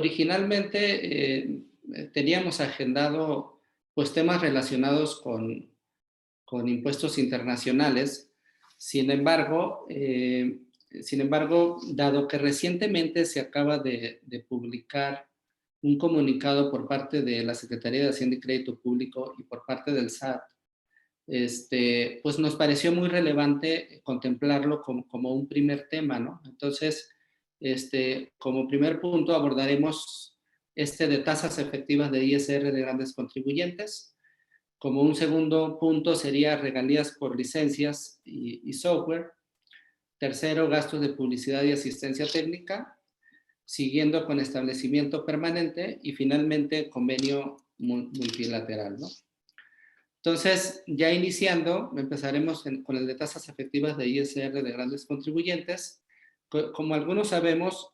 Originalmente teníamos agendado pues temas relacionados con impuestos internacionales. Sin embargo, dado que recientemente se acaba de publicar un comunicado por parte de la Secretaría de Hacienda y Crédito Público y por parte del SAT, pues nos pareció muy relevante contemplarlo como un primer tema, ¿no? Entonces, como primer punto abordaremos de tasas efectivas de ISR de grandes contribuyentes. Como un segundo punto sería regalías por licencias y software. Tercero, gastos de publicidad y asistencia técnica, siguiendo con establecimiento permanente y finalmente convenio multilateral, ¿no? Entonces, ya iniciando, empezaremos con el de tasas efectivas de ISR de grandes contribuyentes. Como algunos sabemos,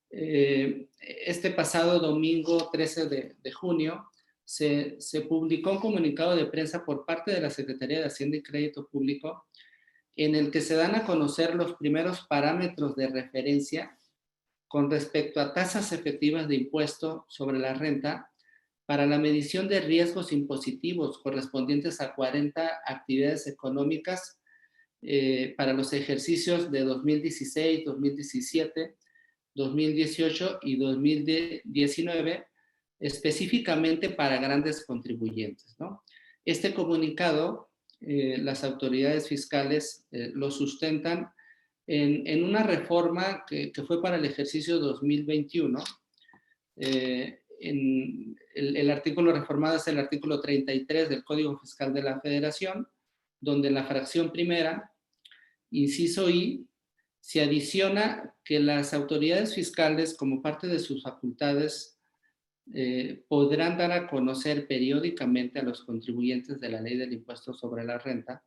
este pasado domingo 13 de junio se publicó un comunicado de prensa por parte de la Secretaría de Hacienda y Crédito Público en el que se dan a conocer los primeros parámetros de referencia con respecto a tasas efectivas de impuesto sobre la renta para la medición de riesgos impositivos correspondientes a 40 actividades económicas para los ejercicios de 2016, 2017, 2018 y 2019, específicamente para grandes contribuyentes, ¿no? Este comunicado, las autoridades fiscales lo sustentan en una reforma que fue para el ejercicio 2021. El artículo reformado es el artículo 33 del Código Fiscal de la Federación, donde en la fracción primera, inciso I, se adiciona que las autoridades fiscales, como parte de sus facultades, podrán dar a conocer periódicamente a los contribuyentes de la ley del impuesto sobre la renta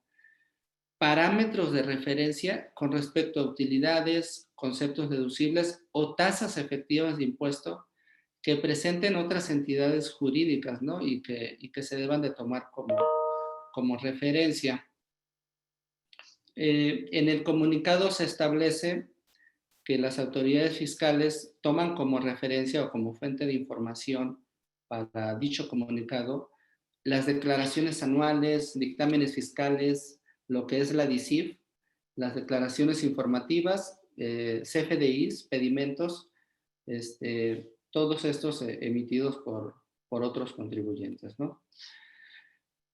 parámetros de referencia con respecto a utilidades, conceptos deducibles o tasas efectivas de impuesto que presenten otras entidades jurídicas, ¿no? Y que se deban de tomar como referencia. En el comunicado se establece que las autoridades fiscales toman como referencia o como fuente de información para dicho comunicado las declaraciones anuales, dictámenes fiscales, lo que es la DICIF, las declaraciones informativas, CFDIs, pedimentos, todos estos emitidos por otros contribuyentes, ¿no?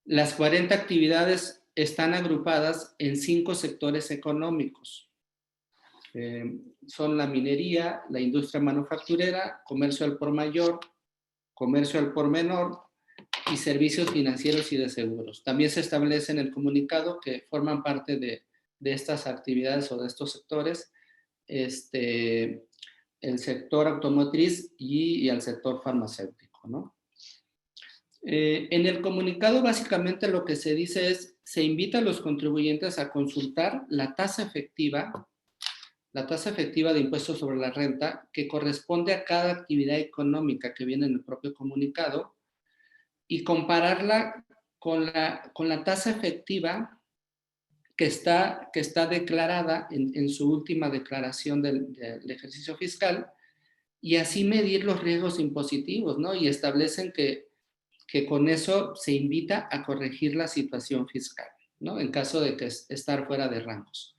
Las 40 actividades están agrupadas en 5 sectores económicos. Son la minería, la industria manufacturera, comercio al por mayor, comercio al por menor y servicios financieros y de seguros. También se establece en el comunicado que forman parte de estas actividades o de estos sectores el sector automotriz y el sector farmacéutico, ¿no? En el comunicado básicamente lo que se dice es, se invita a los contribuyentes a consultar la tasa efectiva de impuestos sobre la renta que corresponde a cada actividad económica que viene en el propio comunicado y compararla con la tasa efectiva que está declarada en su última declaración del ejercicio fiscal y así medir los riesgos impositivos, ¿no? Y establecen que con eso se invita a corregir la situación fiscal, ¿no? En caso de que estar fuera de rangos.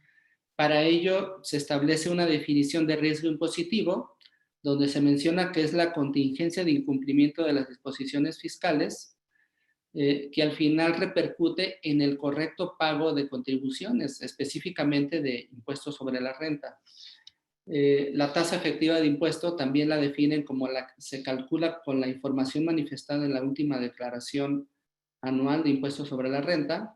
Para ello se establece una definición de riesgo impositivo donde se menciona que es la contingencia de incumplimiento de las disposiciones fiscales que al final repercute en el correcto pago de contribuciones, específicamente de impuestos sobre la renta. La tasa efectiva de impuesto también la definen como se calcula con la información manifestada en la última declaración anual de impuestos sobre la renta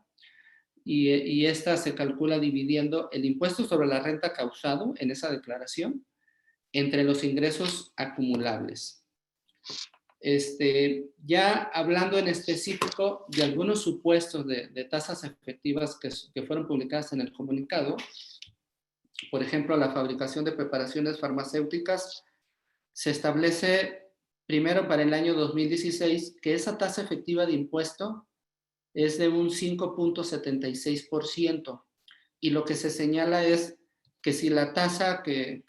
y esta se calcula dividiendo el impuesto sobre la renta causado en esa declaración entre los ingresos acumulables. Ya hablando en específico de algunos supuestos de tasas efectivas que fueron publicadas en el comunicado, por ejemplo, la fabricación de preparaciones farmacéuticas, se establece primero para el año 2016 que esa tasa efectiva de impuesto es de un 5.76%. Y lo que se señala es que si la tasa que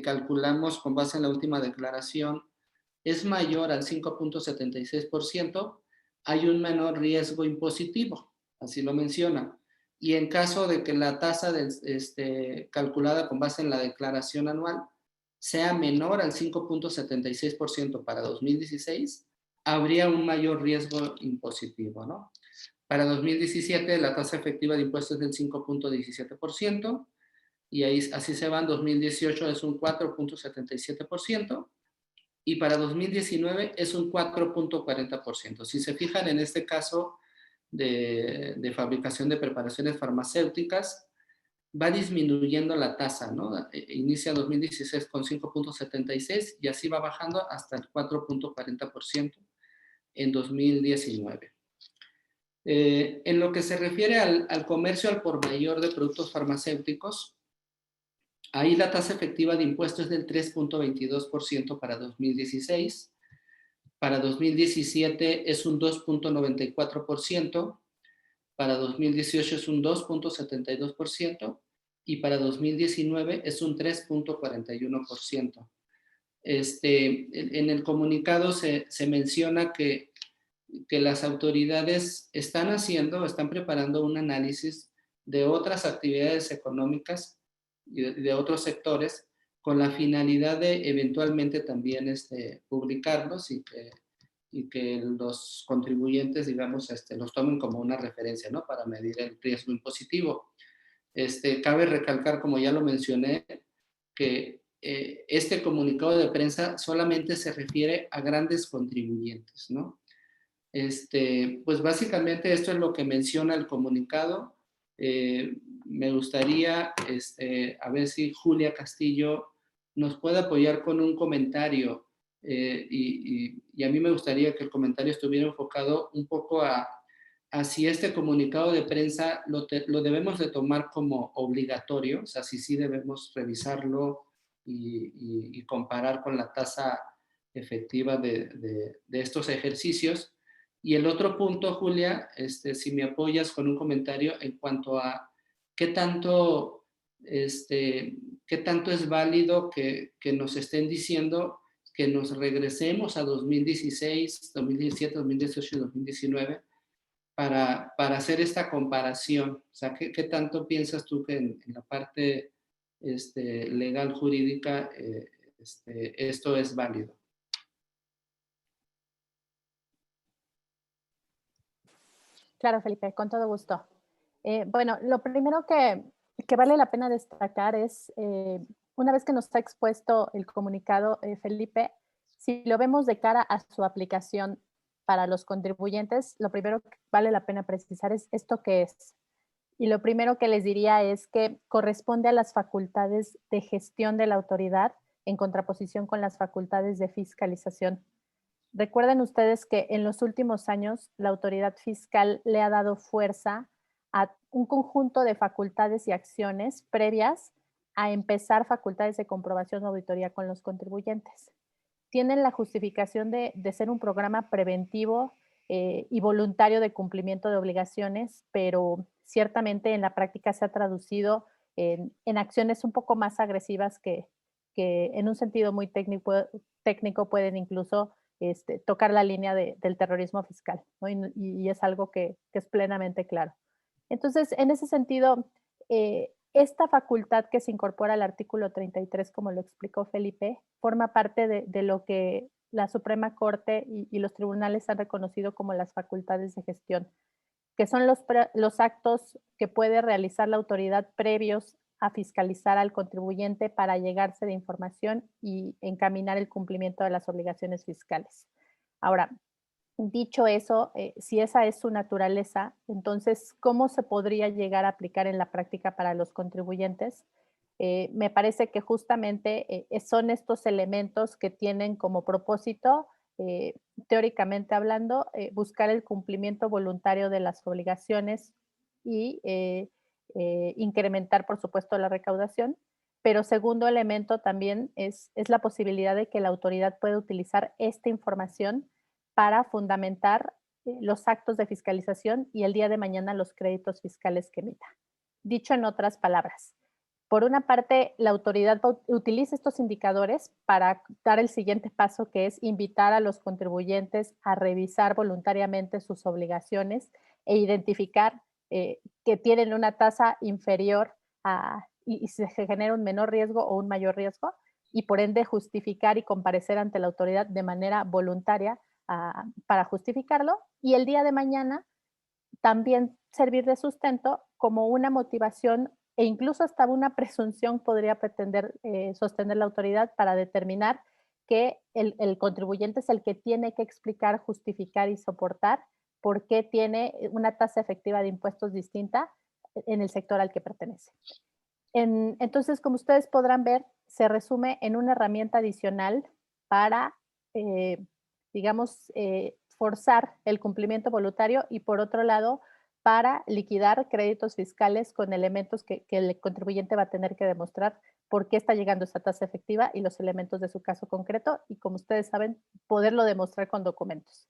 calculamos con base en la última declaración es mayor al 5.76%, hay un menor riesgo impositivo, así lo menciona. Y en caso de que la tasa calculada con base en la declaración anual sea menor al 5.76% para 2016, habría un mayor riesgo impositivo, ¿no? Para 2017 la tasa efectiva de impuestos es del 5.17%, y ahí, así se va. En 2018 es un 4.77%, y para 2019 es un 4.40%. Si se fijan en este caso de fabricación de preparaciones farmacéuticas, va disminuyendo la tasa, ¿no? Inicia 2016 con 5.76 y así va bajando hasta el 4.40% en 2019. En lo que se refiere al comercio al por mayor de productos farmacéuticos, ahí la tasa efectiva de impuestos es del 3.22% para 2016. Para 2017 es un 2.94%, para 2018 es un 2.72% y para 2019 es un 3.41%. En el comunicado se menciona que las autoridades están preparando un análisis de otras actividades económicas y de otros sectores con la finalidad de eventualmente también publicarlos y que los contribuyentes, digamos, los tomen como una referencia, ¿no? Para medir el riesgo impositivo. Cabe recalcar, como ya lo mencioné, que este comunicado de prensa solamente se refiere a grandes contribuyentes, ¿no? Pues básicamente esto es lo que menciona el comunicado. Me gustaría, a ver si Julia Castillo nos puede apoyar con un comentario, y a mí me gustaría que el comentario estuviera enfocado un poco a si este comunicado de prensa lo debemos de tomar como obligatorio, o sea, si sí debemos revisarlo y comparar con la tasa efectiva de estos ejercicios. Y el otro punto, Julia, si me apoyas con un comentario en cuanto a qué tanto, qué tanto es válido que nos estén diciendo que nos regresemos a 2016, 2017, 2018 y 2019 para hacer esta comparación. O sea, ¿qué tanto piensas tú que en la parte legal, jurídica, esto es válido? Claro, Felipe, con todo gusto. Bueno, lo primero que vale la pena destacar es, una vez que nos ha expuesto el comunicado, Felipe, si lo vemos de cara a su aplicación para los contribuyentes, lo primero que vale la pena precisar es esto qué es. Y lo primero que les diría es que corresponde a las facultades de gestión de la autoridad en contraposición con las facultades de fiscalización. Recuerden ustedes que en los últimos años la autoridad fiscal le ha dado fuerza a un conjunto de facultades y acciones previas a empezar facultades de comprobación o auditoría con los contribuyentes. Tienen la justificación de ser un programa preventivo y voluntario de cumplimiento de obligaciones, pero ciertamente en la práctica se ha traducido en acciones un poco más agresivas que en un sentido muy técnico pueden incluso tocar la línea del terrorismo fiscal, ¿no? Y es algo que es plenamente claro. Entonces, en ese sentido, esta facultad que se incorpora al artículo 33, como lo explicó Felipe, forma parte de lo que la Suprema Corte y los tribunales han reconocido como las facultades de gestión, que son los actos que puede realizar la autoridad previos a fiscalizar al contribuyente para llegarse de información y encaminar el cumplimiento de las obligaciones fiscales. Ahora, dicho eso, si esa es su naturaleza, entonces, ¿cómo se podría llegar a aplicar en la práctica para los contribuyentes? Me parece que justamente son estos elementos que tienen como propósito, eh, teóricamente hablando, buscar el cumplimiento voluntario de las obligaciones y incrementar, por supuesto, la recaudación. Pero segundo elemento también es la posibilidad de que la autoridad pueda utilizar esta información para fundamentar los actos de fiscalización y el día de mañana los créditos fiscales que emita. Dicho en otras palabras, Por una parte, la autoridad utiliza estos indicadores para dar el siguiente paso, que es invitar a los contribuyentes a revisar voluntariamente sus obligaciones e identificar que tienen una tasa inferior y se genera un menor riesgo o un mayor riesgo, y por ende justificar y comparecer ante la autoridad de manera voluntaria para justificarlo. Y el día de mañana también servir de sustento como una motivación e incluso hasta una presunción podría pretender sostener la autoridad para determinar que el contribuyente es el que tiene que explicar, justificar y soportar por qué tiene una tasa efectiva de impuestos distinta en el sector al que pertenece. Entonces, como ustedes podrán ver, se resume en una herramienta adicional para, eh, digamos, forzar el cumplimiento voluntario y, por otro lado, para liquidar créditos fiscales con elementos que el contribuyente va a tener que demostrar por qué está llegando esa tasa efectiva y los elementos de su caso concreto y, como ustedes saben, poderlo demostrar con documentos.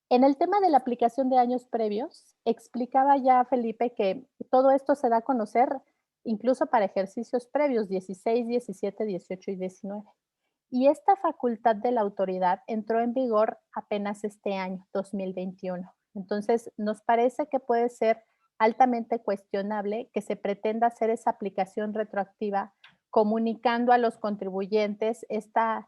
En el tema de la aplicación de años previos, explicaba ya Felipe que todo esto se da a conocer incluso para ejercicios previos, 16, 17, 18 y 19. Y esta facultad de la autoridad entró en vigor apenas este año, 2021. Entonces, nos parece que puede ser altamente cuestionable que se pretenda hacer esa aplicación retroactiva comunicando a los contribuyentes esta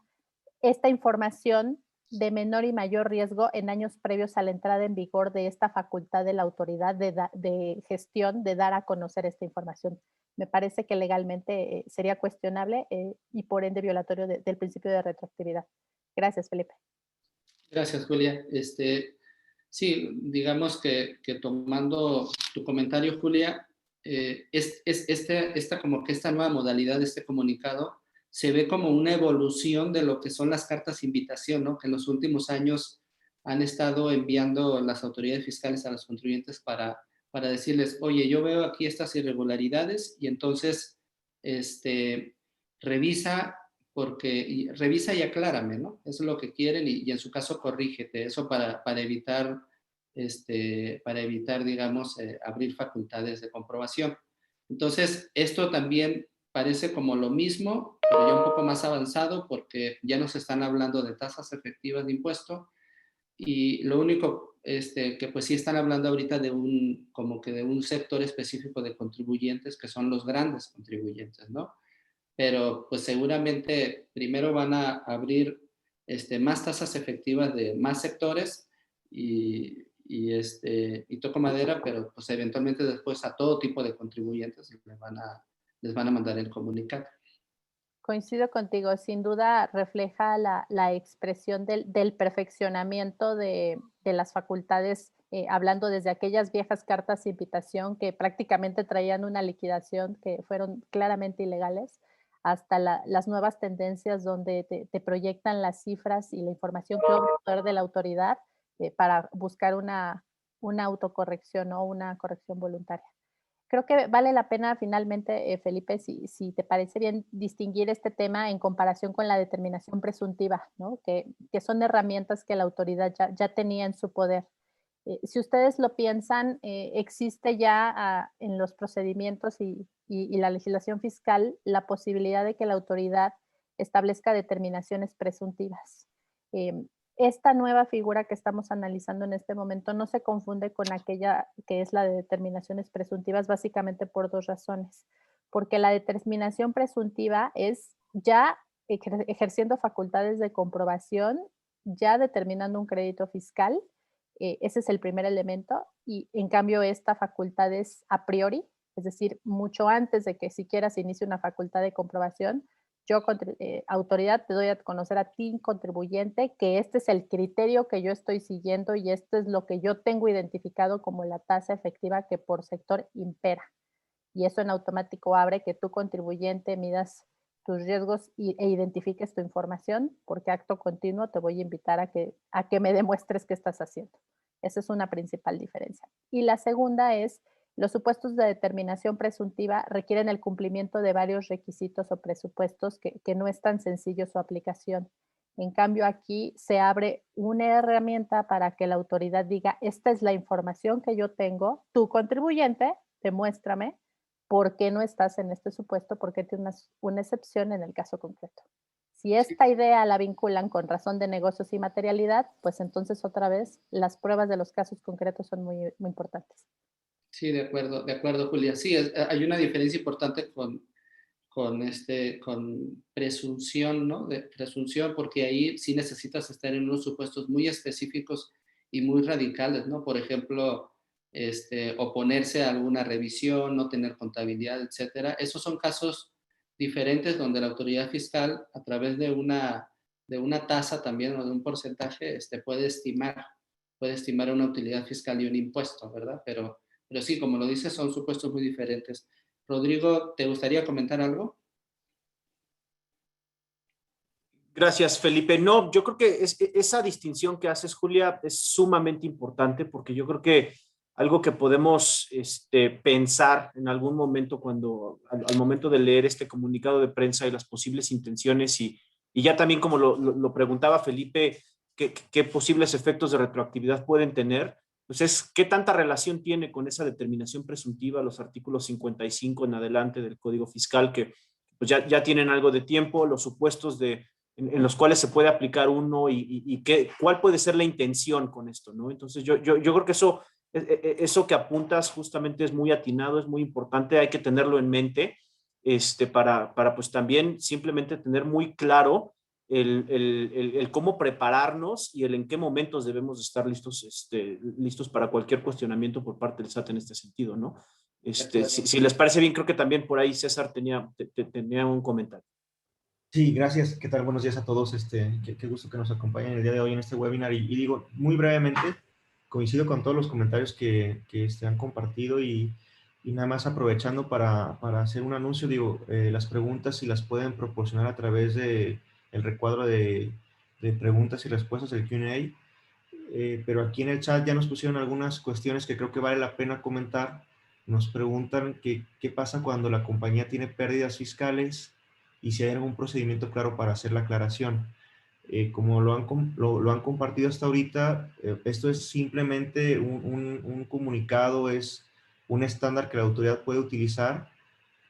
información de menor y mayor riesgo en años previos a la entrada en vigor de esta facultad de la autoridad de gestión de dar a conocer esta información. Me parece que legalmente sería cuestionable y por ende violatorio del principio de retroactividad. Gracias, Felipe. Gracias, Julia. Sí, digamos que tomando tu comentario, Julia, esta como que esta nueva modalidad de este comunicado se ve como una evolución de lo que son las cartas de invitación, ¿no? Que en los últimos años han estado enviando las autoridades fiscales a los contribuyentes para decirles, oye, yo veo aquí estas irregularidades y entonces revisa revisa y aclárame, ¿no? Eso es lo que quieren y en su caso corrígete, eso para evitar, digamos, abrir facultades de comprobación. Entonces, esto también parece como lo mismo, pero ya un poco más avanzado porque ya nos están hablando de tasas efectivas de impuesto y lo único que pues sí están hablando ahorita de como que de un sector específico de contribuyentes que son los grandes contribuyentes, ¿no? Pero pues seguramente primero van a abrir más tasas efectivas de más sectores y toco madera, pero pues eventualmente después a todo tipo de contribuyentes les van a mandar el comunicado. Coincido contigo, sin duda refleja la expresión del perfeccionamiento de las facultades, hablando desde aquellas viejas cartas de invitación que prácticamente traían una liquidación que fueron claramente ilegales, hasta las nuevas tendencias donde te proyectan las cifras y la información que obra el poder de la autoridad para buscar una autocorrección o una corrección voluntaria. Creo que vale la pena finalmente, Felipe, si te parece bien, distinguir este tema en comparación con la determinación presuntiva, ¿no? Que son herramientas que la autoridad ya tenía en su poder. Si ustedes lo piensan, existe ya en los procedimientos y la legislación fiscal la posibilidad de que la autoridad establezca determinaciones presuntivas. Em, Esta nueva figura que estamos analizando en este momento no se confunde con aquella que es la de determinaciones presuntivas, básicamente por dos razones. Porque la determinación presuntiva es ya ejerciendo facultades de comprobación, ya determinando un crédito fiscal. Ese es el primer elemento. Y en cambio, esta facultad es a priori, es decir, mucho antes de que siquiera se inicie una facultad de comprobación, yo, autoridad, te doy a conocer a ti, contribuyente, que este es el criterio que yo estoy siguiendo y esto es lo que yo tengo identificado como la tasa efectiva que por sector impera. Y eso en automático abre que tú, contribuyente, midas tus riesgos e identifiques tu información, porque acto continuo te voy a invitar a que me demuestres qué estás haciendo. Esa es una principal diferencia. Y la segunda es, los supuestos de determinación presuntiva requieren el cumplimiento de varios requisitos o presupuestos que no es tan sencillo su aplicación. En cambio, aquí se abre una herramienta para que la autoridad diga, esta es la información que yo tengo, tu contribuyente, demuéstrame por qué no estás en este supuesto, por qué tienes una excepción en el caso concreto. Si Sí, esta idea la vinculan con razón de negocios y materialidad, pues entonces otra vez las pruebas de los casos concretos son muy, muy importantes. sí, de acuerdo, Julia. Sí, hay una diferencia importante con presunción, ¿no? De presunción, porque ahí sí necesitas estar en unos supuestos muy específicos y muy radicales, ¿no? Por ejemplo, oponerse a alguna revisión, no tener contabilidad, etcétera. Esos son casos diferentes donde la autoridad fiscal, a través de una tasa también o de un porcentaje, puede estimar una utilidad fiscal y un impuesto, ¿verdad? Pero sí, como lo dices, son supuestos muy diferentes. Rodrigo, ¿te gustaría comentar algo? Gracias, Felipe. No, yo creo que esa distinción que haces, Julia, es sumamente importante porque yo creo que algo que podemos pensar en algún momento al momento de leer este comunicado de prensa y las posibles intenciones y ya también como lo preguntaba Felipe, qué posibles efectos de retroactividad pueden tener, pues es qué tanta relación tiene con esa determinación presuntiva los artículos 55 en adelante del Código Fiscal que pues ya tienen algo de tiempo, los supuestos en los cuales se puede aplicar uno y cuál puede ser la intención con esto, ¿no? Entonces yo creo que eso que apuntas justamente es muy atinado, es muy importante, hay que tenerlo en mente para pues también simplemente tener muy claro el cómo prepararnos y el en qué momentos debemos estar listos para cualquier cuestionamiento por parte del SAT en este sentido, ¿no? Si les parece bien, creo que también por ahí César tenía un comentario. Sí, gracias. ¿Qué tal? Buenos días a todos. Qué gusto que nos acompañen el día de hoy en este webinar. Y digo, muy brevemente, coincido con todos los comentarios que han compartido y nada más aprovechando para hacer un anuncio, digo, las preguntas si las pueden proporcionar a través de el recuadro de preguntas y respuestas del Q&A. Pero aquí en el chat ya nos pusieron algunas cuestiones que creo que vale la pena comentar. Nos preguntan qué pasa cuando la compañía tiene pérdidas fiscales y si hay algún procedimiento claro para hacer la aclaración. Como lo han compartido hasta ahorita, esto es simplemente un comunicado, es un estándar que la autoridad puede utilizar,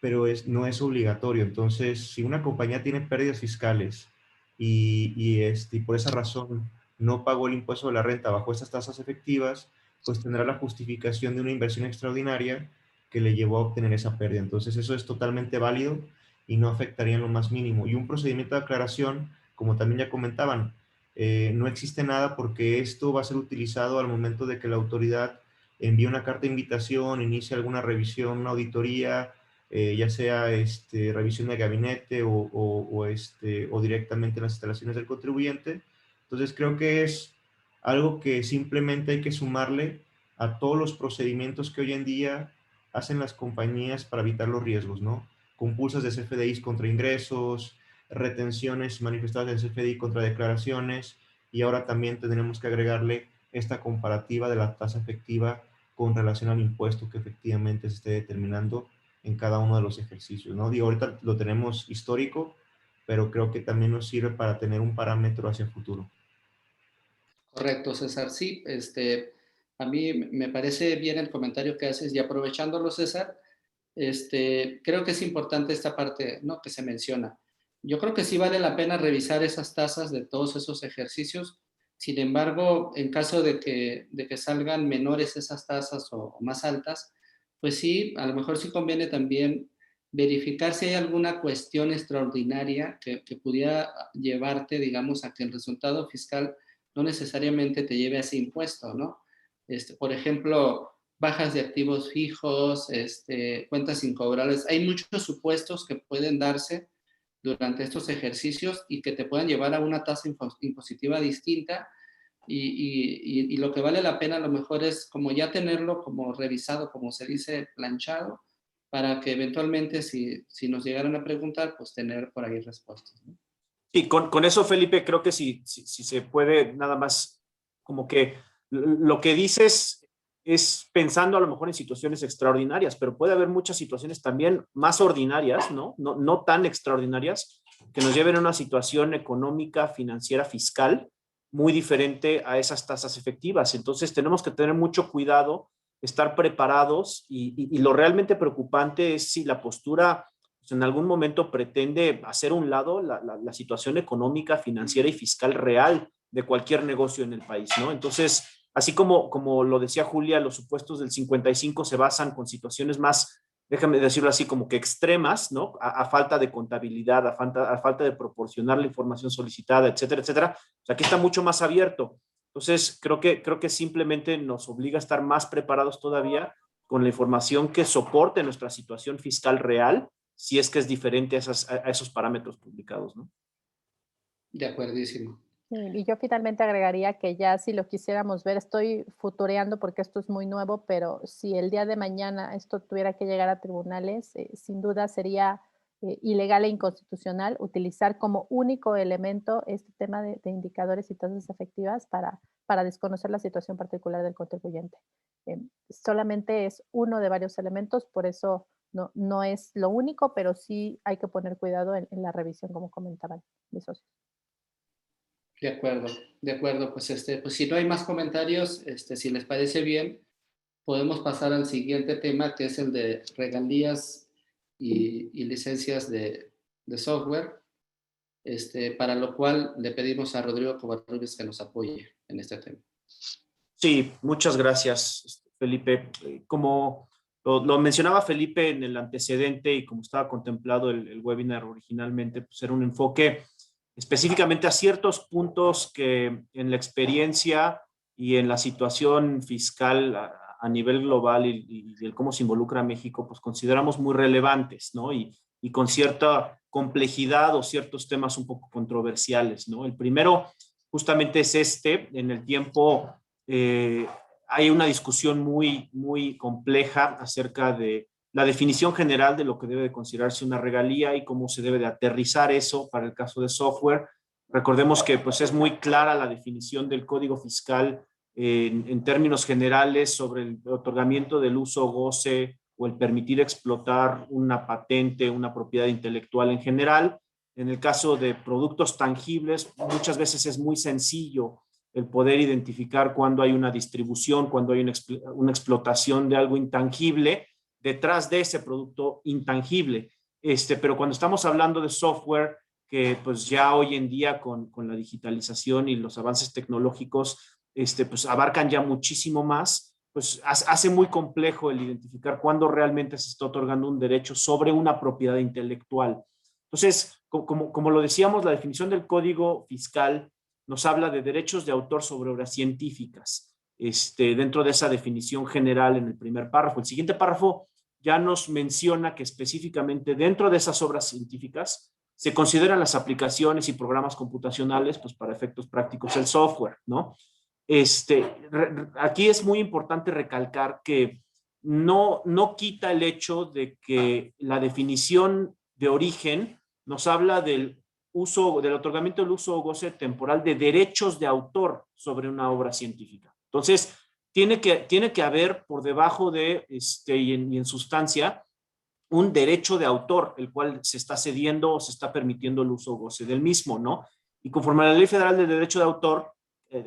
pero no es obligatorio. Entonces, si una compañía tiene pérdidas fiscales y por esa razón no pagó el impuesto de la renta bajo estas tasas efectivas, pues tendrá la justificación de una inversión extraordinaria que le llevó a obtener esa pérdida. Entonces, eso es totalmente válido y no afectaría en lo más mínimo. Y un procedimiento de aclaración, como también ya comentaban, no existe nada porque esto va a ser utilizado al momento de que la autoridad envíe una carta de invitación, inicie alguna revisión, una auditoría, ya sea revisión de gabinete o directamente en las instalaciones del contribuyente. Entonces creo que es algo que simplemente hay que sumarle a todos los procedimientos que hoy en día hacen las compañías para evitar los riesgos, ¿no? Compulsas de CFDIs contra ingresos, retenciones manifestadas en CFDI contra declaraciones, y ahora también tendremos que agregarle esta comparativa de la tasa efectiva con relación al impuesto que efectivamente se esté determinando en cada uno de los ejercicios, ¿no? Digo, ahorita lo tenemos histórico, pero creo que también nos sirve para tener un parámetro hacia el futuro. Correcto, César. Sí, a mí me parece bien el comentario que haces y aprovechándolo, César, creo que es importante esta parte, ¿no?, que se menciona. Yo creo que sí vale la pena revisar esas tasas de todos esos ejercicios. Sin embargo, en caso de que salgan menores esas tasas o más altas, pues sí, a lo mejor sí conviene también verificar si hay alguna cuestión extraordinaria que pudiera llevarte, digamos, a que el resultado fiscal no necesariamente te lleve a ese impuesto, ¿no? Por ejemplo, bajas de activos fijos, cuentas incobrables. Hay muchos supuestos que pueden darse durante estos ejercicios y que te puedan llevar a una tasa impositiva distinta y lo que vale la pena a lo mejor es como ya tenerlo como revisado, como se dice, planchado, para que eventualmente si nos llegaran a preguntar, pues tener por ahí respuestas, ¿no? Y con eso, Felipe, creo que si se puede nada más, como que lo que dices es pensando a lo mejor en situaciones extraordinarias, pero puede haber muchas situaciones también más ordinarias, ¿no? No tan extraordinarias, que nos lleven a una situación económica, financiera, fiscal, muy diferente a esas tasas efectivas. Entonces tenemos que tener mucho cuidado estar preparados y lo realmente preocupante es si la postura pues, en algún momento pretende hacer a un lado la situación económica, financiera y fiscal real de cualquier negocio en el país, ¿no? Entonces, así como lo decía Julia, los supuestos del 55 se basan con situaciones más, déjame decirlo así, como que extremas, ¿no? A falta de contabilidad, a falta de proporcionar la información solicitada, etcétera, etcétera. O sea, aquí está mucho más abierto. Entonces, creo que simplemente nos obliga a estar más preparados todavía con la información que soporte nuestra situación fiscal real, si es que es diferente a esos parámetros publicados, ¿no? De acuerdísimo. Sí, y yo finalmente agregaría que ya si lo quisiéramos ver, estoy futureando porque esto es muy nuevo, pero si el día de mañana esto tuviera que llegar a tribunales, sin duda sería ilegal e inconstitucional utilizar como único elemento este tema de indicadores y tasas efectivas para desconocer la situación particular del contribuyente. Solamente es uno de varios elementos, por eso no es lo único, pero sí hay que poner cuidado en la revisión, como comentaban mis socios. De acuerdo, pues, pues si no hay más comentarios, si les parece bien, podemos pasar al siguiente tema, que es el de regalías y licencias de software, para lo cual le pedimos a Rodrigo Covarrubias que nos apoye en este tema. Sí, muchas gracias, Felipe. Como lo mencionaba Felipe en el antecedente y como estaba contemplado el webinar originalmente, pues era un enfoque específicamente a ciertos puntos que en la experiencia y en la situación fiscal a nivel global y el cómo se involucra a México, pues consideramos muy relevantes, ¿no? Y con cierta complejidad o ciertos temas un poco controversiales, ¿no? El primero justamente es en el tiempo hay una discusión muy compleja acerca de la definición general de lo que debe de considerarse una regalía y cómo se debe de aterrizar eso para el caso de software. Recordemos que pues, es muy clara la definición del Código Fiscal en términos generales sobre el otorgamiento del uso, goce o el permitir explotar una patente, una propiedad intelectual en general. En el caso de productos tangibles, muchas veces es muy sencillo el poder identificar cuando hay una distribución, cuando hay una explotación de algo intangible detrás de ese producto intangible. Pero cuando estamos hablando de software, que pues ya hoy en día con la digitalización y los avances tecnológicos, pues abarcan ya muchísimo más, pues hace muy complejo el identificar cuándo realmente se está otorgando un derecho sobre una propiedad intelectual. Entonces, como lo decíamos, la definición del Código Fiscal nos habla de derechos de autor sobre obras científicas, dentro de esa definición general en el primer párrafo. El siguiente párrafo ya nos menciona que específicamente dentro de esas obras científicas se consideran las aplicaciones y programas computacionales, pues para efectos prácticos el software, ¿no? Aquí es muy importante recalcar que no quita el hecho de que la definición de origen nos habla del otorgamiento del uso o goce temporal de derechos de autor sobre una obra científica. Entonces, tiene que haber por debajo de, y en sustancia, un derecho de autor, el cual se está cediendo o se está permitiendo el uso o goce del mismo, ¿no? Y conforme a la Ley Federal de Derecho de Autor,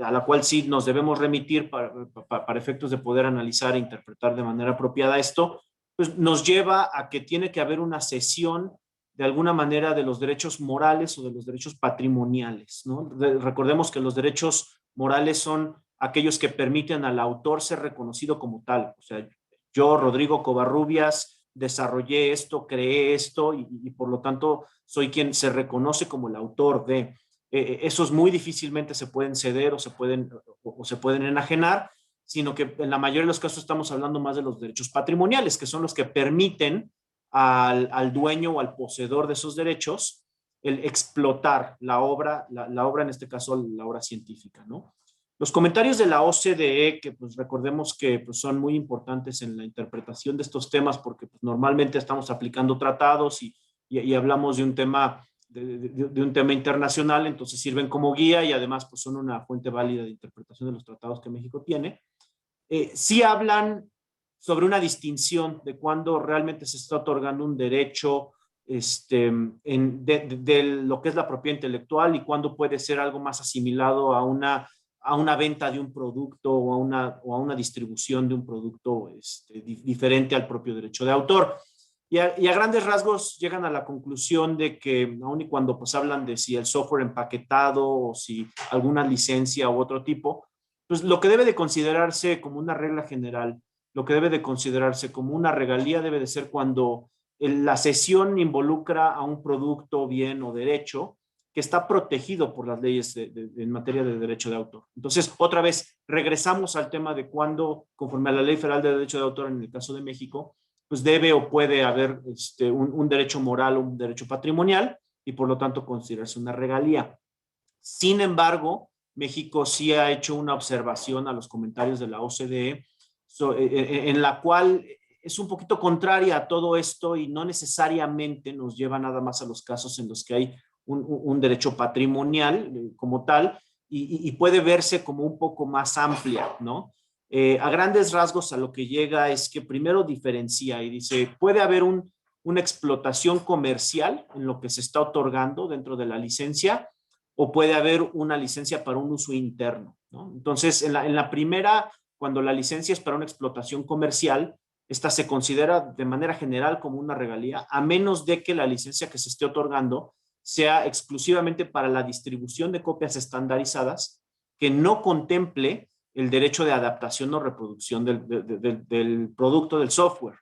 a la cual sí nos debemos remitir para efectos de poder analizar e interpretar de manera apropiada esto, pues nos lleva a que tiene que haber una cesión de alguna manera de los derechos morales o de los derechos patrimoniales, ¿no? Recordemos que los derechos morales son aquellos que permiten al autor ser reconocido como tal. O sea, yo, Rodrigo Covarrubias, desarrollé esto, creé esto y por lo tanto soy quien se reconoce como el autor de. Esos muy difícilmente se pueden ceder o se pueden enajenar, sino que en la mayoría de los casos estamos hablando más de los derechos patrimoniales, que son los que permiten al dueño o al poseedor de esos derechos el explotar la obra en este caso la obra científica, ¿no? Los comentarios de la OCDE, que pues recordemos que pues, son muy importantes en la interpretación de estos temas, porque pues, normalmente estamos aplicando tratados y hablamos de un tema de un tema internacional, entonces sirven como guía y además pues, son una fuente válida de interpretación de los tratados que México tiene. Sí hablan sobre una distinción de cuándo realmente se está otorgando un derecho de lo que es la propiedad intelectual y cuándo puede ser algo más asimilado a una a una venta de un producto o a una distribución de un producto diferente al propio derecho de autor. Y a grandes rasgos llegan a la conclusión de que, aun y cuando pues hablan de si el software empaquetado o si alguna licencia u otro tipo, pues lo que debe de considerarse como una regla general, lo que debe de considerarse como una regalía debe de ser cuando la cesión involucra a un producto, bien o derecho que está protegido por las leyes en materia de derecho de autor. Entonces, otra vez, regresamos al tema de cuándo, conforme a la Ley Federal de Derecho de Autor en el caso de México, pues debe o puede haber un derecho moral o un derecho patrimonial y por lo tanto considerarse una regalía. Sin embargo, México sí ha hecho una observación a los comentarios de la OCDE en la cual es un poquito contraria a todo esto y no necesariamente nos lleva nada más a los casos en los que hay un derecho patrimonial como tal y puede verse como un poco más amplia, ¿no? A grandes rasgos a lo que llega es que primero diferencia y dice, puede haber una explotación comercial en lo que se está otorgando dentro de la licencia o puede haber una licencia para un uso interno, ¿no? Entonces, en la primera, cuando la licencia es para una explotación comercial, esta se considera de manera general como una regalía, a menos de que la licencia que se esté otorgando sea exclusivamente para la distribución de copias estandarizadas que no contemple el derecho de adaptación o reproducción del producto, del software.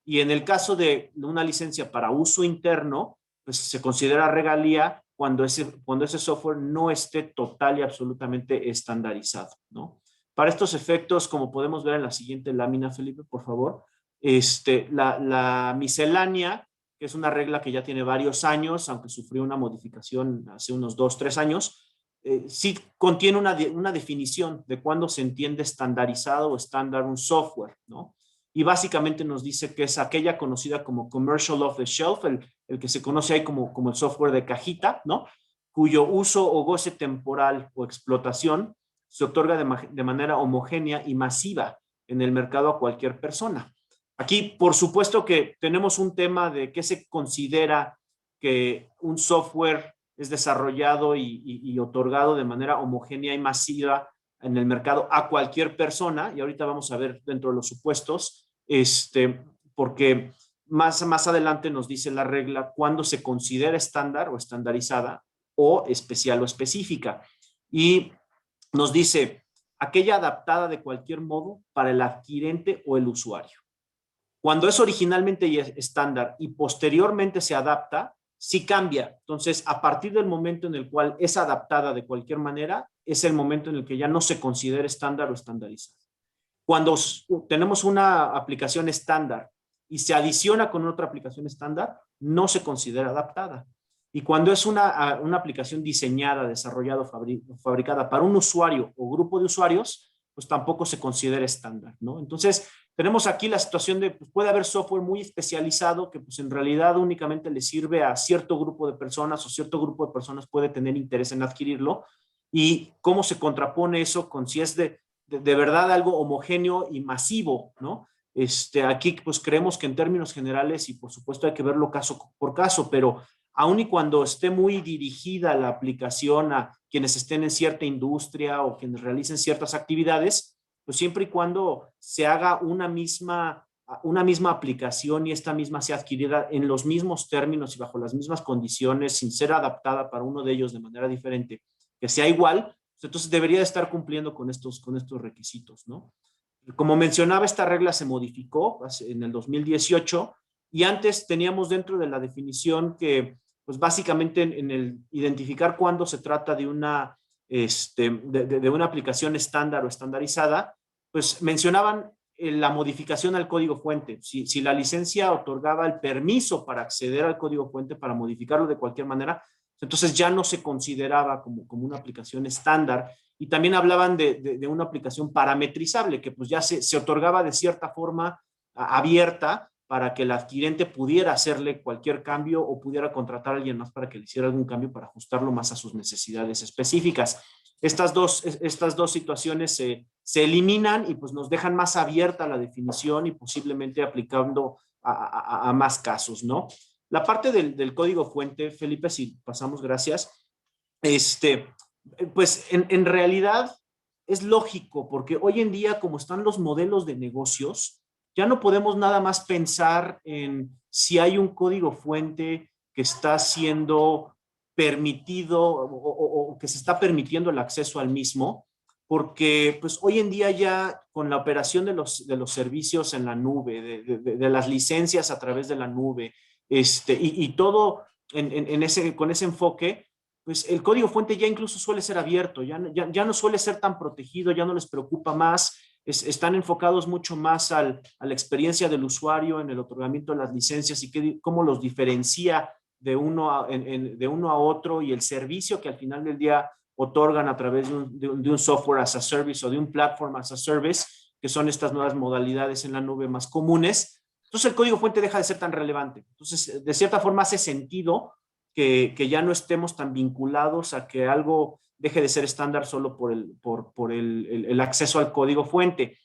Y en el caso de una licencia para uso interno, pues se considera regalía cuando ese software no esté total y absolutamente estandarizado, ¿no? Para estos efectos, como podemos ver en la siguiente lámina, Felipe, por favor, la miscelánea, que es una regla que ya tiene varios años, aunque sufrió una modificación hace unos 2, 3 años, sí contiene una definición de cuándo se entiende estandarizado o estándar un software, ¿no? Y básicamente nos dice que es aquella conocida como commercial off the shelf, el que se conoce ahí como el software de cajita, ¿no? Cuyo uso o goce temporal o explotación se otorga de manera homogénea y masiva en el mercado a cualquier persona. Aquí, por supuesto que tenemos un tema de qué se considera que un software es desarrollado y otorgado de manera homogénea y masiva en el mercado a cualquier persona, y ahorita vamos a ver dentro de los supuestos, porque más adelante nos dice la regla cuándo se considera estándar o estandarizada o especial o específica. Y nos dice aquella adaptada de cualquier modo para el adquirente o el usuario. Cuando es originalmente estándar y posteriormente se adapta, sí cambia. Entonces, a partir del momento en el cual es adaptada de cualquier manera, es el momento en el que ya no se considera estándar o estandarizada. Cuando tenemos una aplicación estándar y se adiciona con otra aplicación estándar, no se considera adaptada. Y cuando es una aplicación diseñada, desarrollada o fabricada para un usuario o grupo de usuarios, pues tampoco se considera estándar, ¿no? Entonces, tenemos aquí la situación de, pues puede haber software muy especializado que pues en realidad únicamente le sirve a cierto grupo de personas o cierto grupo de personas puede tener interés en adquirirlo. Y cómo se contrapone eso con si es de verdad algo homogéneo y masivo, ¿no? Aquí pues creemos que en términos generales y por supuesto hay que verlo caso por caso, pero aun y cuando esté muy dirigida la aplicación a quienes estén en cierta industria o quienes realicen ciertas actividades, pues siempre y cuando se haga una misma aplicación y esta misma sea adquirida en los mismos términos y bajo las mismas condiciones, sin ser adaptada para uno de ellos de manera diferente, que sea igual, pues entonces debería estar cumpliendo con estos requisitos, ¿no? Como mencionaba, esta regla se modificó en el 2018 y antes teníamos dentro de la definición que, pues básicamente en el identificar cuándo se trata de una aplicación estándar o estandarizada, pues mencionaban la modificación al código fuente. Si la licencia otorgaba el permiso para acceder al código fuente, para modificarlo de cualquier manera, entonces ya no se consideraba como una aplicación estándar. Y también hablaban de una aplicación parametrizable, que pues ya se otorgaba de cierta forma abierta para que el adquirente pudiera hacerle cualquier cambio o pudiera contratar a alguien más para que le hiciera algún cambio para ajustarlo más a sus necesidades específicas. Estas dos situaciones se eliminan y pues nos dejan más abierta la definición y posiblemente aplicando a más casos, ¿no? La parte del código fuente, Felipe, si pasamos, gracias, pues en realidad es lógico, porque hoy en día, como están los modelos de negocios, ya no podemos nada más pensar en si hay un código fuente que está siendo permitido o que se está permitiendo el acceso al mismo, porque pues hoy en día ya con la operación de los servicios en la nube, de las licencias a través de la nube, y todo con ese enfoque, pues el código fuente ya incluso suele ser abierto, ya no suele ser tan protegido, ya no les preocupa más, están enfocados mucho más a la experiencia del usuario en el otorgamiento de las licencias y cómo los diferencia de uno a otro, y el servicio que al final del día otorgan a través de un software as a service o de un platform as a service, que son estas nuevas modalidades en la nube más comunes. Entonces el código fuente deja de ser tan relevante. Entonces, de cierta forma hace sentido que ya no estemos tan vinculados a que algo deje de ser estándar solo por el acceso al código fuente.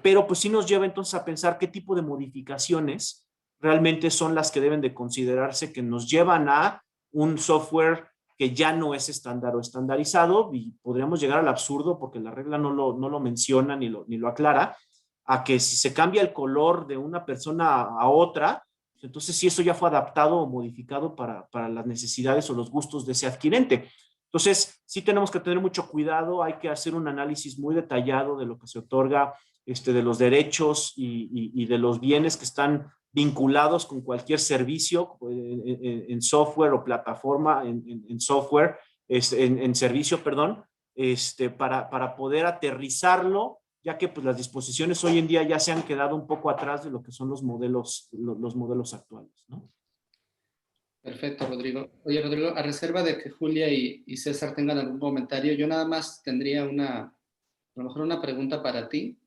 Pero pues sí nos lleva entonces a pensar qué tipo de modificaciones realmente son las que deben de considerarse, que nos llevan a un software que ya no es estándar o estandarizado, y podríamos llegar al absurdo, porque la regla no lo menciona ni lo aclara, a que si se cambia el color de una persona a otra, entonces sí, eso ya fue adaptado o modificado para las necesidades o los gustos de ese adquirente. Entonces, sí tenemos que tener mucho cuidado, hay que hacer un análisis muy detallado de lo que se otorga, de los derechos y de los bienes que están vinculados con cualquier servicio en software o plataforma, en software, en servicio, perdón, para poder aterrizarlo, ya que pues, las disposiciones hoy en día ya se han quedado un poco atrás de lo que son los modelos actuales, ¿no? Perfecto, Rodrigo. Oye, Rodrigo, a reserva de que Julia y César tengan algún comentario, yo nada más tendría a lo mejor una pregunta para ti,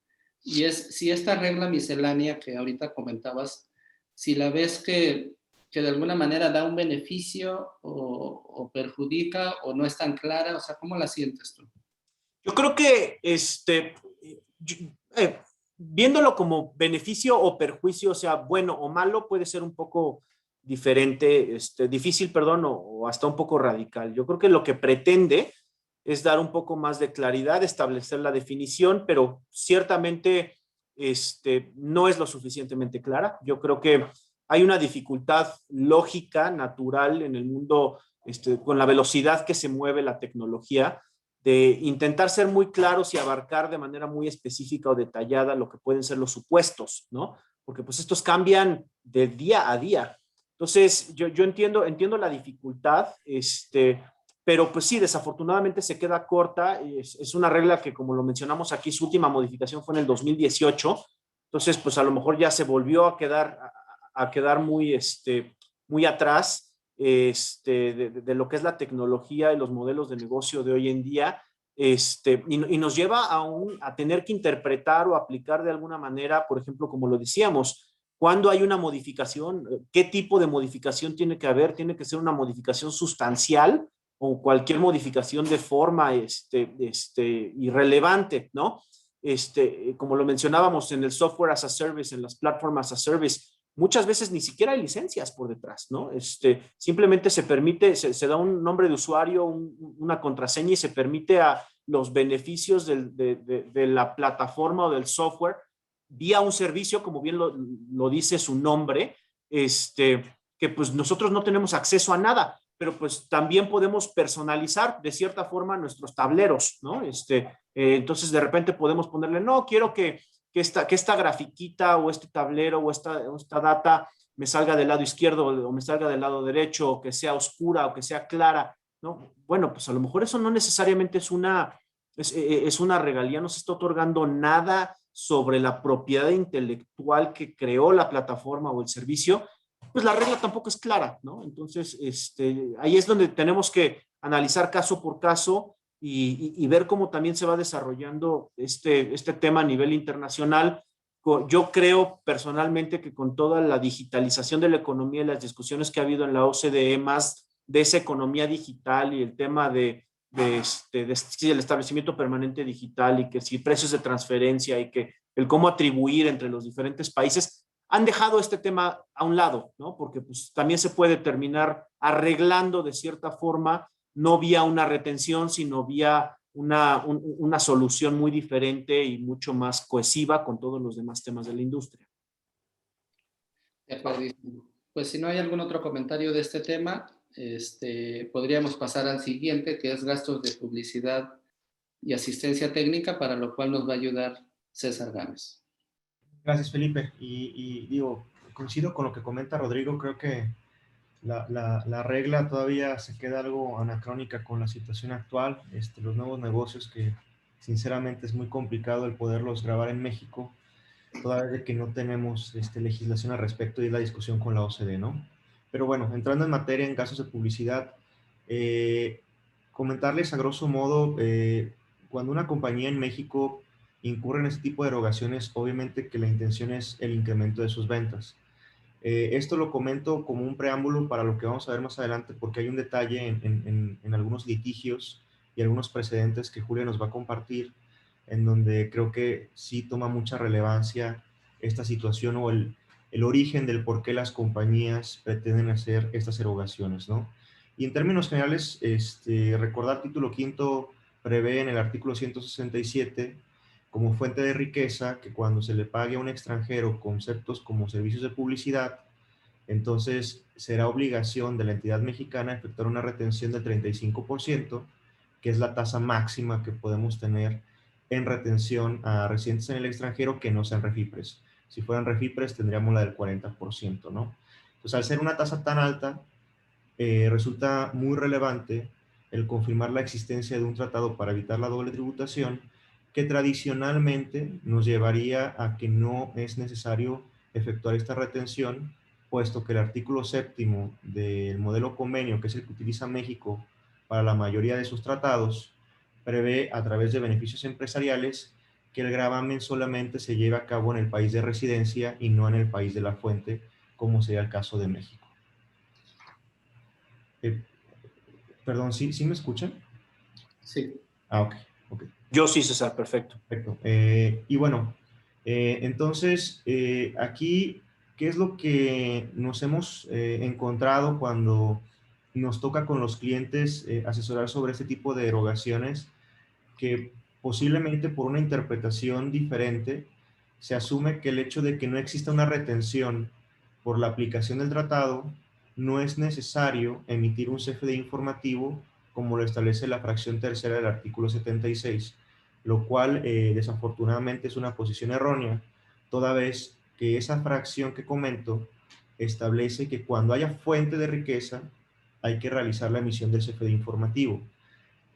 y es si esta regla miscelánea que ahorita comentabas, si la ves que de alguna manera da un beneficio o perjudica o no es tan clara, o sea, ¿cómo la sientes tú? Yo creo que viéndolo como beneficio o perjuicio, o sea, bueno o malo, puede ser un poco diferente, difícil, perdón, o hasta un poco radical. Yo creo que lo que pretende es dar un poco más de claridad, establecer la definición, pero ciertamente no es lo suficientemente clara. Yo creo que hay una dificultad lógica, natural en el mundo, con la velocidad que se mueve la tecnología, de intentar ser muy claros y abarcar de manera muy específica o detallada lo que pueden ser los supuestos, ¿no? Porque pues estos cambian de día a día. Entonces, yo entiendo la dificultad, pero pues sí, desafortunadamente se queda corta. Es una regla que, como lo mencionamos aquí, su última modificación fue en el 2018. Entonces, pues a lo mejor ya se volvió a quedar muy atrás, de lo que es la tecnología y los modelos de negocio de hoy en día, y nos lleva a tener que interpretar o aplicar de alguna manera, por ejemplo, como lo decíamos, cuando hay una modificación, ¿qué tipo de modificación tiene que haber? ¿Tiene que ser una modificación sustancial o cualquier modificación de forma irrelevante, ¿no? Como lo mencionábamos en el software as a service, en las plataformas as a service, muchas veces ni siquiera hay licencias por detrás, ¿no? Simplemente se permite, se da un nombre de usuario, una contraseña, y se permite a los beneficios de la plataforma o del software vía un servicio, como bien lo dice su nombre, que pues nosotros no tenemos acceso a nada, pero pues también podemos personalizar de cierta forma nuestros tableros, ¿no? Entonces de repente podemos ponerle, no, quiero que esta grafiquita o este tablero o esta data me salga del lado izquierdo o me salga del lado derecho, o que sea oscura o que sea clara, ¿no? Bueno, pues a lo mejor eso no necesariamente es una regalía, no se está otorgando nada sobre la propiedad intelectual que creó la plataforma o el servicio, pues la regla tampoco es clara, ¿no? Entonces, ahí es donde tenemos que analizar caso por caso y ver cómo también se va desarrollando este tema a nivel internacional. Yo creo personalmente que con toda la digitalización de la economía y las discusiones que ha habido en la OCDE, más de esa economía digital y el tema de el establecimiento permanente digital, y que si precios de transferencia y que el cómo atribuir entre los diferentes países, han dejado este tema a un lado, ¿no? Porque pues también se puede terminar arreglando de cierta forma, no vía una retención, sino vía una solución muy diferente y mucho más cohesiva con todos los demás temas de la industria. De acuerdo. Pues si no hay algún otro comentario de este tema, podríamos pasar al siguiente, que es gastos de publicidad y asistencia técnica, para lo cual nos va a ayudar César Gámez. Gracias, Felipe. Y digo, coincido con lo que comenta Rodrigo. Creo que la regla todavía se queda algo anacrónica con la situación actual. Los nuevos negocios que sinceramente es muy complicado el poderlos grabar en México, toda vez de que no tenemos legislación al respecto, y es la discusión con la OCDE, ¿no? Pero bueno, entrando en materia en gastos de publicidad, comentarles a grosso modo, cuando una compañía en México incurre en este tipo de erogaciones, obviamente que la intención es el incremento de sus ventas. Esto lo comento como un preámbulo para lo que vamos a ver más adelante, porque hay un detalle en algunos litigios y algunos precedentes que Julia nos va a compartir, en donde creo que sí toma mucha relevancia esta situación o el origen del por qué las compañías pretenden hacer estas erogaciones, ¿no? Y en términos generales, recordar título quinto prevé en el artículo 167 como fuente de riqueza que cuando se le pague a un extranjero conceptos como servicios de publicidad, entonces será obligación de la entidad mexicana efectuar una retención del 35%, que es la tasa máxima que podemos tener en retención a residentes en el extranjero que no sean refipres. Si fueran refipres tendríamos la del 40%, ¿no? Entonces, al ser una tasa tan alta, resulta muy relevante el confirmar la existencia de un tratado para evitar la doble tributación, que tradicionalmente nos llevaría a que no es necesario efectuar esta retención, puesto que el artículo séptimo del modelo convenio, que es el que utiliza México para la mayoría de sus tratados, prevé a través de beneficios empresariales que el gravamen solamente se lleve a cabo en el país de residencia y no en el país de la fuente, como sería el caso de México. Perdón, ¿sí me escuchan? Sí. Ok. Yo sí, César, perfecto. Perfecto. Y bueno, entonces, aquí, ¿qué es lo que nos hemos encontrado cuando nos toca con los clientes asesorar sobre este tipo de erogaciones? Que posiblemente por una interpretación diferente se asume que el hecho de que no exista una retención por la aplicación del tratado no es necesario emitir un CFDI informativo como lo establece la fracción tercera del artículo 76, lo cual desafortunadamente es una posición errónea, toda vez que esa fracción que comento establece que cuando haya fuente de riqueza hay que realizar la emisión del CFDI informativo.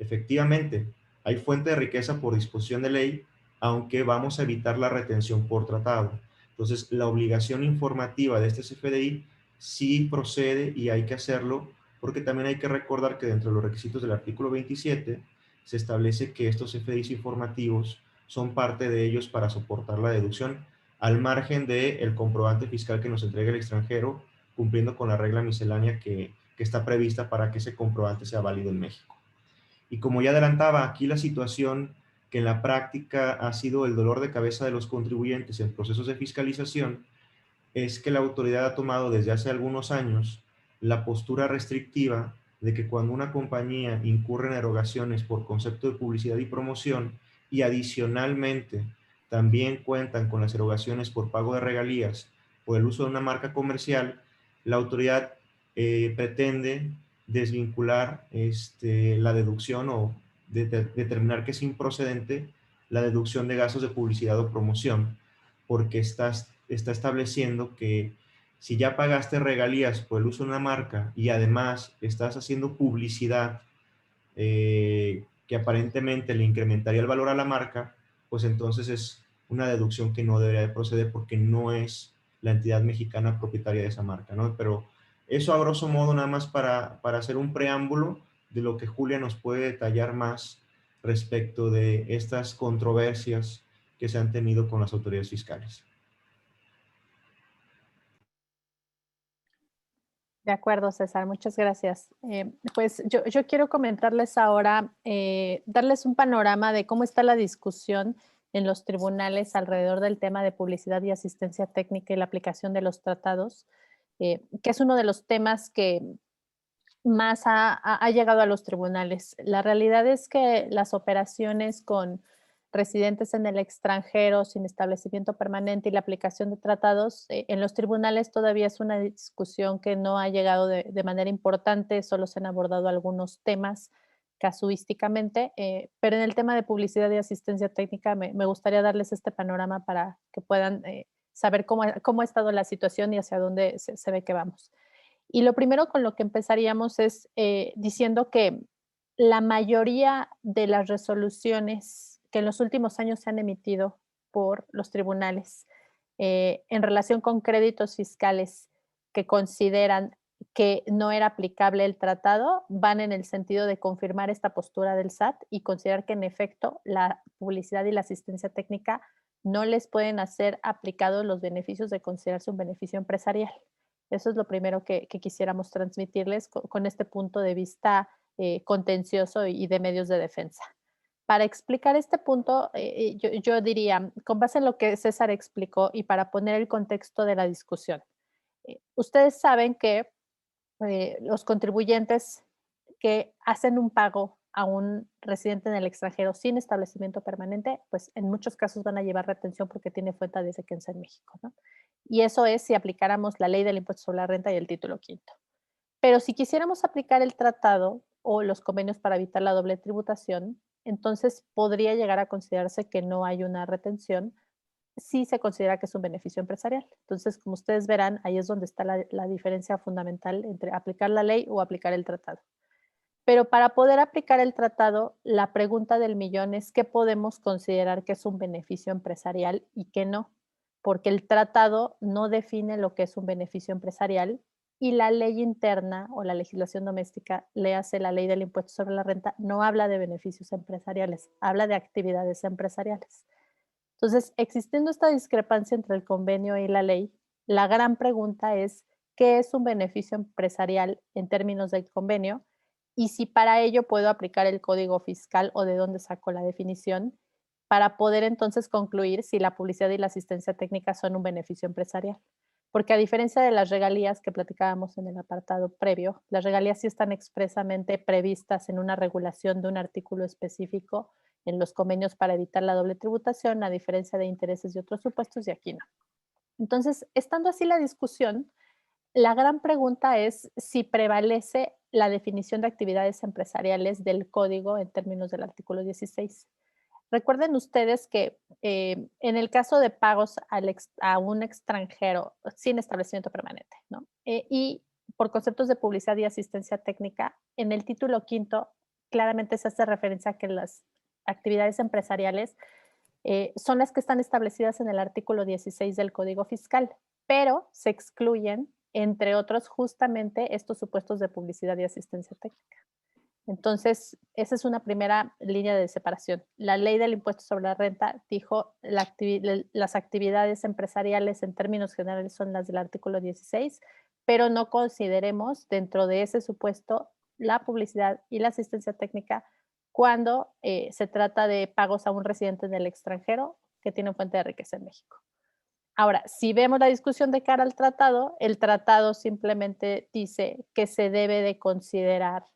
Efectivamente, hay fuente de riqueza por disposición de ley, aunque vamos a evitar la retención por tratado. Entonces, la obligación informativa de este CFDI sí procede y hay que hacerlo, porque también hay que recordar que dentro de los requisitos del artículo 27 se establece que estos CFDIs informativos son parte de ellos para soportar la deducción, al margen del comprobante fiscal que nos entrega el extranjero, cumpliendo con la regla miscelánea que está prevista para que ese comprobante sea válido en México. Y como ya adelantaba, aquí la situación que en la práctica ha sido el dolor de cabeza de los contribuyentes en procesos de fiscalización es que la autoridad ha tomado desde hace algunos años la postura restrictiva de que cuando una compañía incurre en erogaciones por concepto de publicidad y promoción y adicionalmente también cuentan con las erogaciones por pago de regalías por el uso de una marca comercial, la autoridad pretende desvincular la deducción o determinar que es improcedente la deducción de gastos de publicidad o promoción, porque está estableciendo que si ya pagaste regalías por el uso de una marca y además estás haciendo publicidad que aparentemente le incrementaría el valor a la marca, pues entonces es una deducción que no debería de proceder porque no es la entidad mexicana propietaria de esa marca, ¿no? Pero eso a grosso modo nada más para hacer un preámbulo de lo que Julia nos puede detallar más respecto de estas controversias que se han tenido con las autoridades fiscales. De acuerdo, César, muchas gracias. Pues yo quiero comentarles ahora, darles un panorama de cómo está la discusión en los tribunales alrededor del tema de publicidad y asistencia técnica y la aplicación de los tratados, que es uno de los temas que más ha llegado a los tribunales. La realidad es que las operaciones con residentes en el extranjero sin establecimiento permanente y la aplicación de tratados en los tribunales todavía es una discusión que no ha llegado de manera importante, solo se han abordado algunos temas casuísticamente, pero en el tema de publicidad y asistencia técnica me gustaría darles este panorama para que puedan saber cómo ha estado la situación y hacia dónde se ve que vamos. Y lo primero con lo que empezaríamos es diciendo que la mayoría de las resoluciones que en los últimos años se han emitido por los tribunales en relación con créditos fiscales que consideran que no era aplicable el tratado, van en el sentido de confirmar esta postura del SAT y considerar que en efecto la publicidad y la asistencia técnica no les pueden hacer aplicados los beneficios de considerarse un beneficio empresarial. Eso es lo primero que quisiéramos transmitirles con este punto de vista contencioso y de medios de defensa. Para explicar este punto, yo diría, con base en lo que César explicó y para poner el contexto de la discusión, ustedes saben que los contribuyentes que hacen un pago a un residente en el extranjero sin establecimiento permanente, pues en muchos casos van a llevar retención porque tiene fuente de residencia en México, ¿no? Y eso es si aplicáramos la ley del impuesto sobre la renta y el título quinto. Pero si quisiéramos aplicar el tratado o los convenios para evitar la doble tributación, entonces podría llegar a considerarse que no hay una retención si se considera que es un beneficio empresarial. Entonces, como ustedes verán, ahí es donde está la diferencia fundamental entre aplicar la ley o aplicar el tratado. Pero para poder aplicar el tratado, la pregunta del millón es qué podemos considerar que es un beneficio empresarial y qué no, porque el tratado no define lo que es un beneficio empresarial y la ley interna o la legislación doméstica, léase la ley del impuesto sobre la renta, no habla de beneficios empresariales, habla de actividades empresariales. Entonces, existiendo esta discrepancia entre el convenio y la ley, la gran pregunta es, ¿qué es un beneficio empresarial en términos del convenio? Y si para ello puedo aplicar el código fiscal o de dónde saco la definición para poder entonces concluir si la publicidad y la asistencia técnica son un beneficio empresarial. Porque a diferencia de las regalías que platicábamos en el apartado previo, las regalías sí están expresamente previstas en una regulación de un artículo específico en los convenios para evitar la doble tributación, a diferencia de intereses y otros supuestos, y aquí no. Entonces, estando así la discusión, la gran pregunta es si prevalece la definición de actividades empresariales del código en términos del artículo 16. Recuerden ustedes que en el caso de pagos a un extranjero sin establecimiento permanente, ¿no? Y por conceptos de publicidad y asistencia técnica, en el título quinto claramente se hace referencia a que las actividades empresariales son las que están establecidas en el artículo 16 del Código Fiscal, pero se excluyen, entre otros, justamente estos supuestos de publicidad y asistencia técnica. Entonces, esa es una primera línea de separación. La ley del impuesto sobre la renta dijo las actividades empresariales en términos generales son las del artículo 16, pero no consideremos dentro de ese supuesto la publicidad y la asistencia técnica cuando se trata de pagos a un residente en el extranjero que tiene fuente de riqueza en México. Ahora, si vemos la discusión de cara al tratado, el tratado simplemente dice que se debe de considerar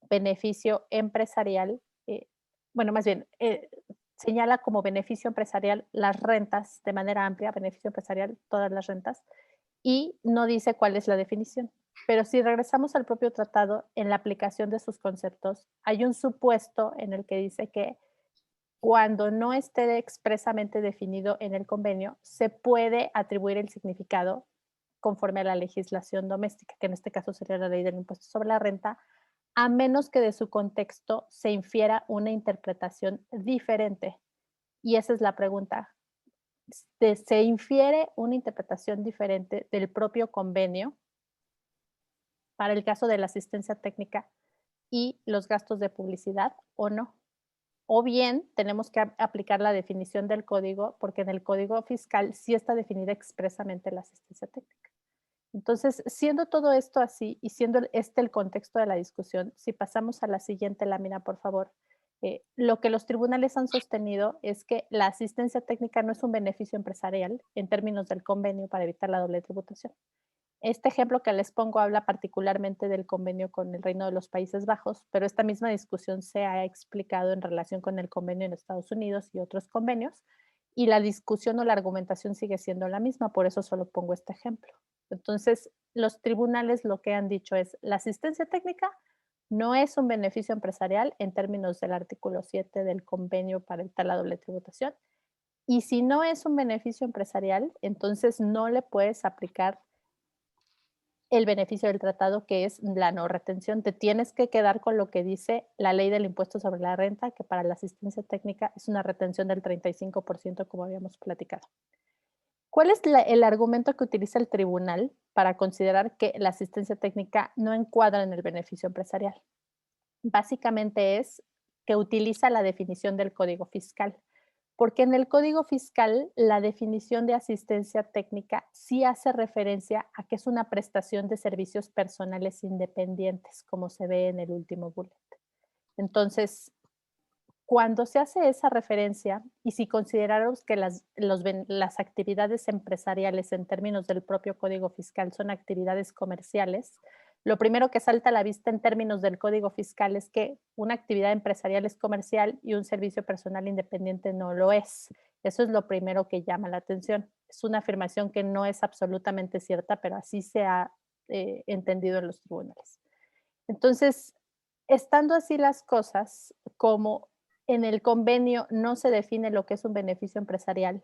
beneficio empresarial, bueno, más bien, señala como beneficio empresarial las rentas de manera amplia, beneficio empresarial, todas las rentas, y no dice cuál es la definición. Pero si regresamos al propio tratado, en la aplicación de sus conceptos, hay un supuesto en el que dice que cuando no esté expresamente definido en el convenio, se puede atribuir el significado conforme a la legislación doméstica, que en este caso sería la ley del impuesto sobre la renta, a menos que de su contexto se infiera una interpretación diferente. Y esa es la pregunta. ¿Se infiere una interpretación diferente del propio convenio para el caso de la asistencia técnica y los gastos de publicidad o no? O bien tenemos que aplicar la definición del código, porque en el código fiscal sí está definida expresamente la asistencia técnica. Entonces, siendo todo esto así y siendo este el contexto de la discusión, si pasamos a la siguiente lámina, por favor, lo que los tribunales han sostenido es que la asistencia técnica no es un beneficio empresarial en términos del convenio para evitar la doble tributación. Este ejemplo que les pongo habla particularmente del convenio con el Reino de los Países Bajos, pero esta misma discusión se ha explicado en relación con el convenio en Estados Unidos y otros convenios, y la discusión o la argumentación sigue siendo la misma, por eso solo pongo este ejemplo. Entonces, los tribunales lo que han dicho es, la asistencia técnica no es un beneficio empresarial en términos del artículo 7 del convenio para evitar la doble tributación, y si no es un beneficio empresarial, entonces no le puedes aplicar el beneficio del tratado, que es la no retención. Te tienes que quedar con lo que dice la ley del impuesto sobre la renta, que para la asistencia técnica es una retención del 35%, como habíamos platicado. ¿Cuál es el argumento que utiliza el tribunal para considerar que la asistencia técnica no encuadra en el beneficio empresarial? Básicamente es que utiliza la definición del Código Fiscal, porque en el Código Fiscal la definición de asistencia técnica sí hace referencia a que es una prestación de servicios personales independientes, como se ve en el último bullet. Entonces, cuando se hace esa referencia, y si consideramos que las actividades empresariales en términos del propio Código Fiscal son actividades comerciales, lo primero que salta a la vista en términos del Código Fiscal es que una actividad empresarial es comercial y un servicio personal independiente no lo es. Eso es lo primero que llama la atención. Es una afirmación que no es absolutamente cierta, pero así se ha entendido en los tribunales. Entonces, estando así las cosas, como en el convenio no se define lo que es un beneficio empresarial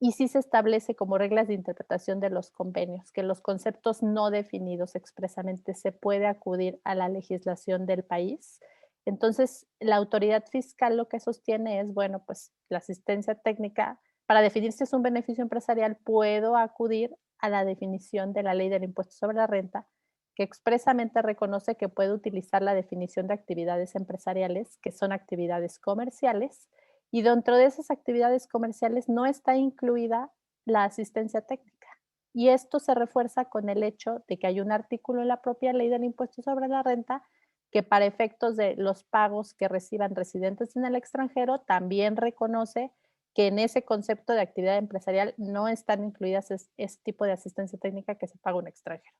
y sí se establece como reglas de interpretación de los convenios, que los conceptos no definidos expresamente se puede acudir a la legislación del país. Entonces, la autoridad fiscal lo que sostiene es, bueno, pues la asistencia técnica, para definir si es un beneficio empresarial, puedo acudir a la definición de la ley del impuesto sobre la renta, que expresamente reconoce que puede utilizar la definición de actividades empresariales, que son actividades comerciales, y dentro de esas actividades comerciales no está incluida la asistencia técnica. Y esto se refuerza con el hecho de que hay un artículo en la propia ley del impuesto sobre la renta que para efectos de los pagos que reciban residentes en el extranjero también reconoce que en ese concepto de actividad empresarial no están incluidas ese tipo de asistencia técnica que se paga un extranjero.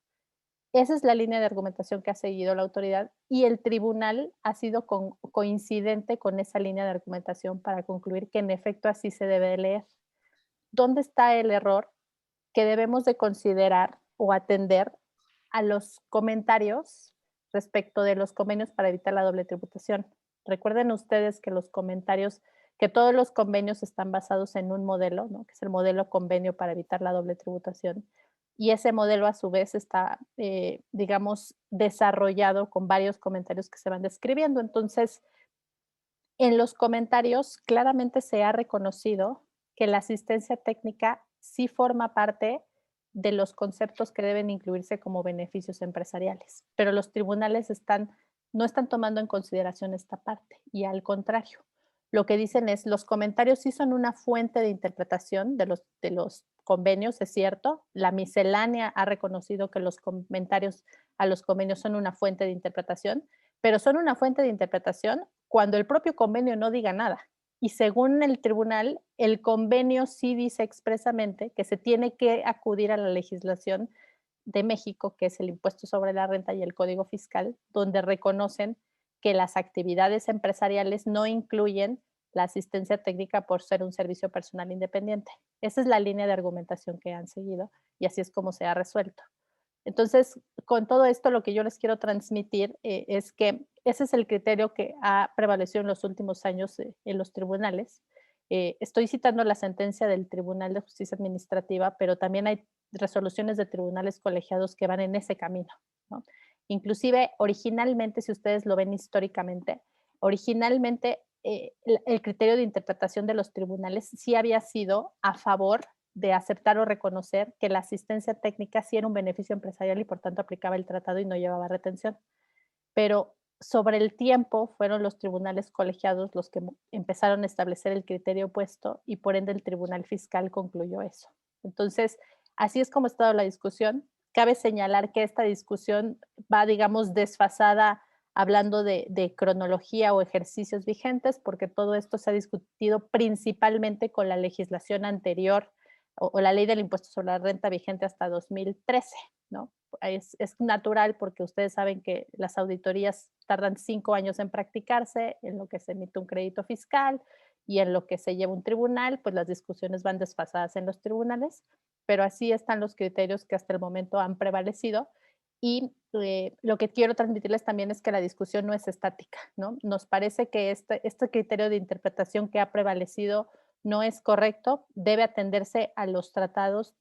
Esa es la línea de argumentación que ha seguido la autoridad y el tribunal ha sido coincidente con esa línea de argumentación para concluir que en efecto así se debe de leer. ¿Dónde está el error? Que debemos de considerar o atender a los comentarios respecto de los convenios para evitar la doble tributación. Recuerden ustedes que los comentarios, que todos los convenios están basados en un modelo, ¿no? Que es el modelo convenio para evitar la doble tributación. Y ese modelo a su vez está, digamos, desarrollado con varios comentarios que se van describiendo. Entonces, en los comentarios claramente se ha reconocido que la asistencia técnica sí forma parte de los conceptos que deben incluirse como beneficios empresariales, pero los tribunales no están tomando en consideración esta parte y al contrario, lo que dicen es los comentarios sí son una fuente de interpretación de los convenios, es cierto, la miscelánea ha reconocido que los comentarios a los convenios son una fuente de interpretación, pero son una fuente de interpretación cuando el propio convenio no diga nada. Y según el tribunal, el convenio sí dice expresamente que se tiene que acudir a la legislación de México, que es el impuesto sobre la renta y el Código Fiscal, donde reconocen que las actividades empresariales no incluyen la asistencia técnica por ser un servicio personal independiente. Esa es la línea de argumentación que han seguido y así es como se ha resuelto. Entonces, con todo esto, lo que yo les quiero transmitir es que ese es el criterio que ha prevalecido en los últimos años en los tribunales. Estoy citando la sentencia del Tribunal de Justicia Administrativa, pero también hay resoluciones de tribunales colegiados que van en ese camino, ¿no? Inclusive, originalmente, si ustedes lo ven históricamente, originalmente el criterio de interpretación de los tribunales sí había sido a favor de aceptar o reconocer que la asistencia técnica sí era un beneficio empresarial y por tanto aplicaba el tratado y no llevaba retención. Pero sobre el tiempo fueron los tribunales colegiados los que empezaron a establecer el criterio opuesto y por ende el tribunal fiscal concluyó eso. Entonces, así es como ha estado la discusión. Cabe señalar que esta discusión va, digamos, desfasada hablando de cronología o ejercicios vigentes, porque todo esto se ha discutido principalmente con la legislación anterior o la ley del impuesto sobre la renta vigente hasta 2013, ¿no? Es natural porque ustedes saben que las auditorías tardan 5 años en practicarse, en lo que se emite un crédito fiscal y en lo que se lleva un tribunal, pues las discusiones van desfasadas en los tribunales, pero así están los criterios que hasta el momento han prevalecido. Y lo que quiero transmitirles también es que la discusión no es estática, ¿no? Nos parece que este criterio de interpretación que ha prevalecido no es correcto, debe atenderse a los tratados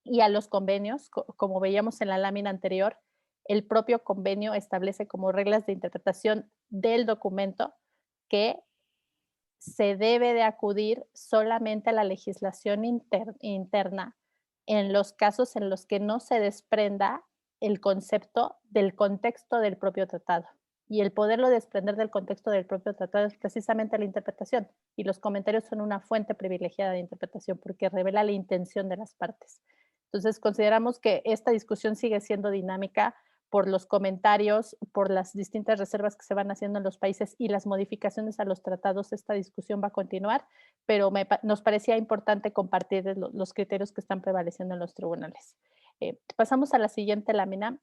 y a los convenios, como veíamos en la lámina anterior. El propio convenio establece como reglas de interpretación del documento que se debe de acudir solamente a la legislación interna en los casos en los que no se desprenda el concepto del contexto del propio tratado. Y el poderlo desprender del contexto del propio tratado es precisamente la interpretación. Y los comentarios son una fuente privilegiada de interpretación porque revela la intención de las partes. Entonces, consideramos que esta discusión sigue siendo dinámica por los comentarios, por las distintas reservas que se van haciendo en los países y las modificaciones a los tratados. Esta discusión va a continuar, pero nos parecía importante compartir los criterios que están prevaleciendo en los tribunales. Pasamos a la siguiente lámina.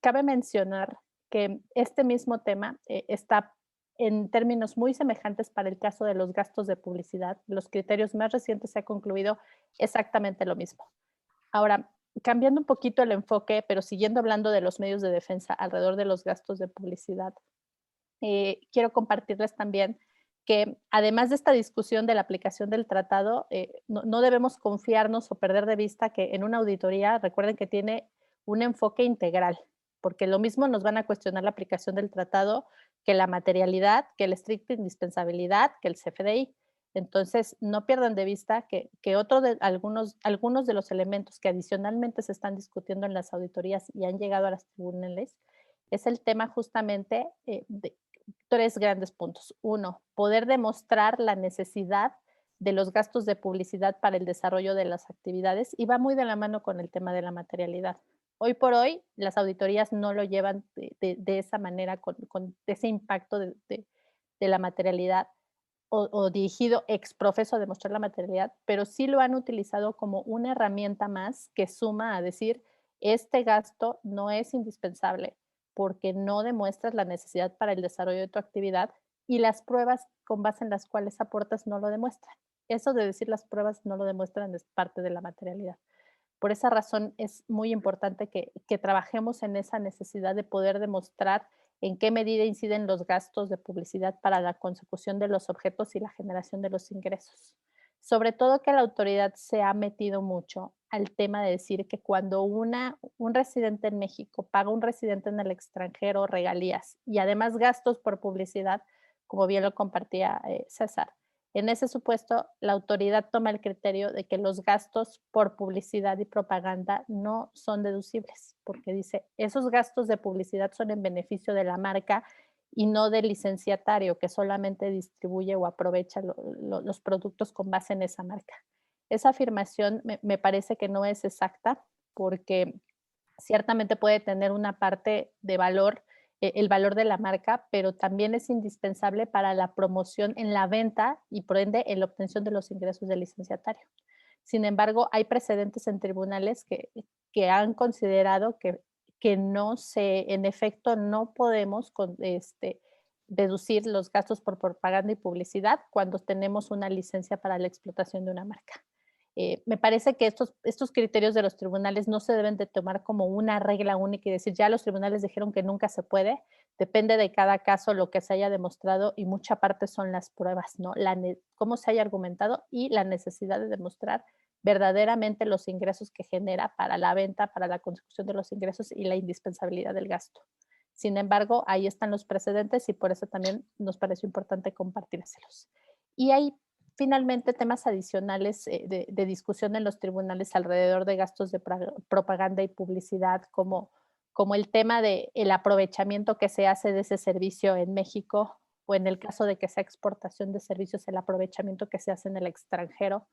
Cabe mencionar que este mismo tema está en términos muy semejantes para el caso de los gastos de publicidad. Los criterios más recientes se ha concluido exactamente lo mismo. Ahora, cambiando un poquito el enfoque, pero siguiendo hablando de los medios de defensa alrededor de los gastos de publicidad, quiero compartirles también que además de esta discusión de la aplicación del tratado, no debemos confiarnos o perder de vista que en una auditoría, recuerden que tiene un enfoque integral, porque lo mismo nos van a cuestionar la aplicación del tratado que la materialidad, que la estricta indispensabilidad, que el CFDI. Entonces, no pierdan de vista que algunos de los elementos que adicionalmente se están discutiendo en las auditorías y han llegado a las tribunales es el tema justamente de 3 grandes puntos. 1, poder demostrar la necesidad de los gastos de publicidad para el desarrollo de las actividades y va muy de la mano con el tema de la materialidad. Hoy por hoy, las auditorías no lo llevan de esa manera, con ese impacto de la materialidad, o dirigido ex profeso a demostrar la materialidad, pero sí lo han utilizado como una herramienta más que suma a decir, este gasto no es indispensable porque no demuestras la necesidad para el desarrollo de tu actividad y las pruebas con base en las cuales aportas no lo demuestran. Eso de decir las pruebas no lo demuestran es parte de la materialidad. Por esa razón es muy importante que trabajemos en esa necesidad de poder demostrar en qué medida inciden los gastos de publicidad para la consecución de los objetos y la generación de los ingresos. Sobre todo que la autoridad se ha metido mucho al tema de decir que cuando un residente en México paga a un residente en el extranjero regalías y además gastos por publicidad, como bien lo compartía César, en ese supuesto, la autoridad toma el criterio de que los gastos por publicidad y propaganda no son deducibles, porque dice, esos gastos de publicidad son en beneficio de la marca y no del licenciatario que solamente distribuye o aprovecha los productos con base en esa marca. Esa afirmación me parece que no es exacta porque ciertamente puede tener una parte de valor, el valor de la marca, pero también es indispensable para la promoción en la venta y por ende en la obtención de los ingresos del licenciatario. Sin embargo, hay precedentes en tribunales que han considerado que no se, en efecto, no podemos deducir los gastos por propaganda y publicidad cuando tenemos una licencia para la explotación de una marca. Me parece que estos criterios de los tribunales no se deben de tomar como una regla única y decir, ya los tribunales dijeron que nunca se puede, depende de cada caso lo que se haya demostrado y mucha parte son las pruebas, ¿no? Cómo se haya argumentado y la necesidad de demostrar verdaderamente los ingresos que genera para la venta, para la consecución de los ingresos y la indispensabilidad del gasto. Sin embargo, ahí están los precedentes y por eso también nos pareció importante compartírselos. Y hay finalmente temas adicionales de discusión en los tribunales alrededor de gastos de propaganda y publicidad, como el tema del aprovechamiento que se hace de ese servicio en México o en el caso de que sea exportación de servicios, el aprovechamiento que se hace en el extranjero.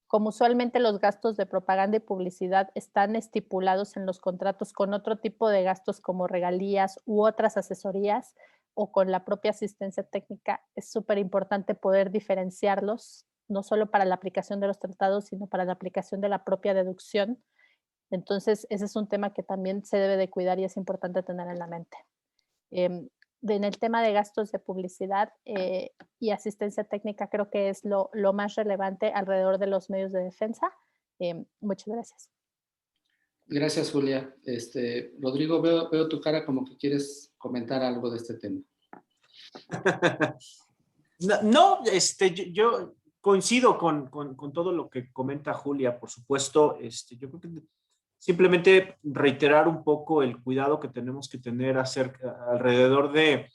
Como usualmente los gastos de propaganda y publicidad están estipulados en los contratos con otro tipo de gastos como regalías u otras asesorías o con la propia asistencia técnica, es súper importante poder diferenciarlos, no solo para la aplicación de los tratados, sino para la aplicación de la propia deducción Entonces, ese es un tema que también se debe de cuidar y es importante tener en la mente. En el tema de gastos de publicidad y asistencia técnica, creo que es lo más relevante alrededor de los medios de defensa. Muchas gracias. Gracias, Julia. Rodrigo, veo tu cara como que quieres comentar algo de este tema. No, yo coincido con todo lo que comenta Julia, por supuesto. Yo creo que simplemente reiterar un poco el cuidado que tenemos que tener alrededor de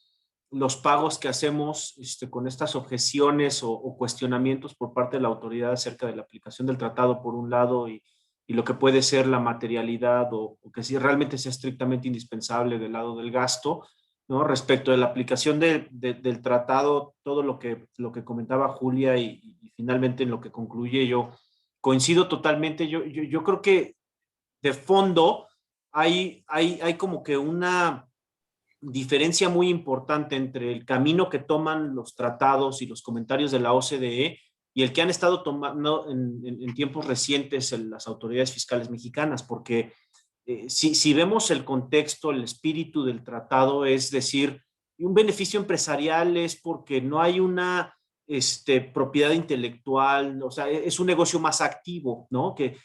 los pagos que hacemos con estas objeciones o cuestionamientos por parte de la autoridad acerca de la aplicación del tratado, por un lado, y lo que puede ser la materialidad o que si realmente sea estrictamente indispensable del lado del gasto, ¿no? Respecto de la aplicación del tratado, todo lo que comentaba Julia y finalmente en lo que concluye, yo coincido totalmente. Yo creo que de fondo hay como que una diferencia muy importante entre el camino que toman los tratados y los comentarios de la OCDE y el que han estado tomando en tiempos recientes las autoridades fiscales mexicanas, porque si vemos el contexto, el espíritu del tratado, es decir, un beneficio empresarial es porque no hay una propiedad intelectual, o sea, es un negocio más activo, ¿no? Que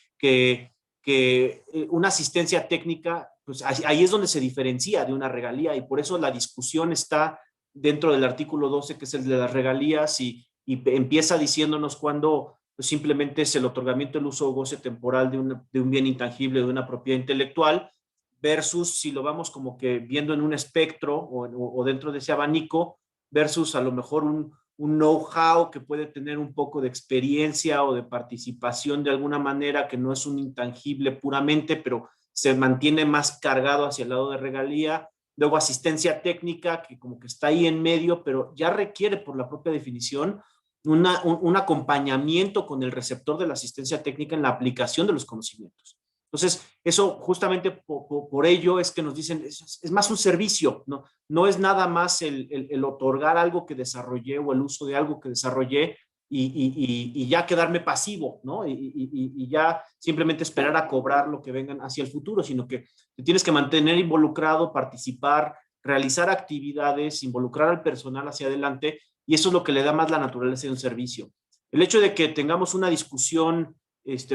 una asistencia técnica, pues ahí es donde se diferencia de una regalía y por eso la discusión está dentro del artículo 12, que es el de las regalías y empieza diciéndonos cuando pues simplemente es el otorgamiento del uso o goce temporal de un bien intangible, de una propiedad intelectual, versus si lo vamos como que viendo en un espectro o dentro de ese abanico, versus a lo mejor un know-how que puede tener un poco de experiencia o de participación de alguna manera, que no es un intangible puramente, pero se mantiene más cargado hacia el lado de regalía. Luego asistencia técnica, que como que está ahí en medio, pero ya requiere por la propia definición un acompañamiento con el receptor de la asistencia técnica en la aplicación de los conocimientos. Entonces, eso justamente por ello es que nos dicen, es más un servicio, no es nada más el otorgar algo que desarrollé o el uso de algo que desarrollé y ya quedarme pasivo, ¿no? Y ya simplemente esperar a cobrar lo que vengan hacia el futuro, sino que te tienes que mantener involucrado, participar, realizar actividades, involucrar al personal hacia adelante, y eso es lo que le da más la naturaleza de un servicio. El hecho de que tengamos una discusión,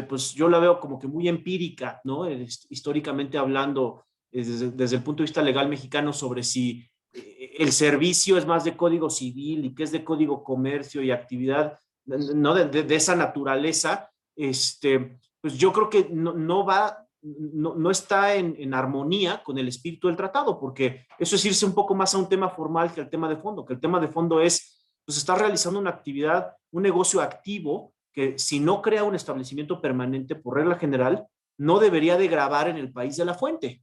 pues yo la veo como que muy empírica, ¿no? Históricamente hablando, desde el punto de vista legal mexicano, sobre si el servicio es más de código civil y qué es de código comercio y actividad, ¿no? De esa naturaleza, pues yo creo que no está en armonía con el espíritu del tratado, porque eso es irse un poco más a un tema formal que el tema de fondo, que el tema de fondo es, pues estar realizando una actividad, un negocio activo, que si no crea un establecimiento permanente por regla general, no debería de gravar en el país de la fuente,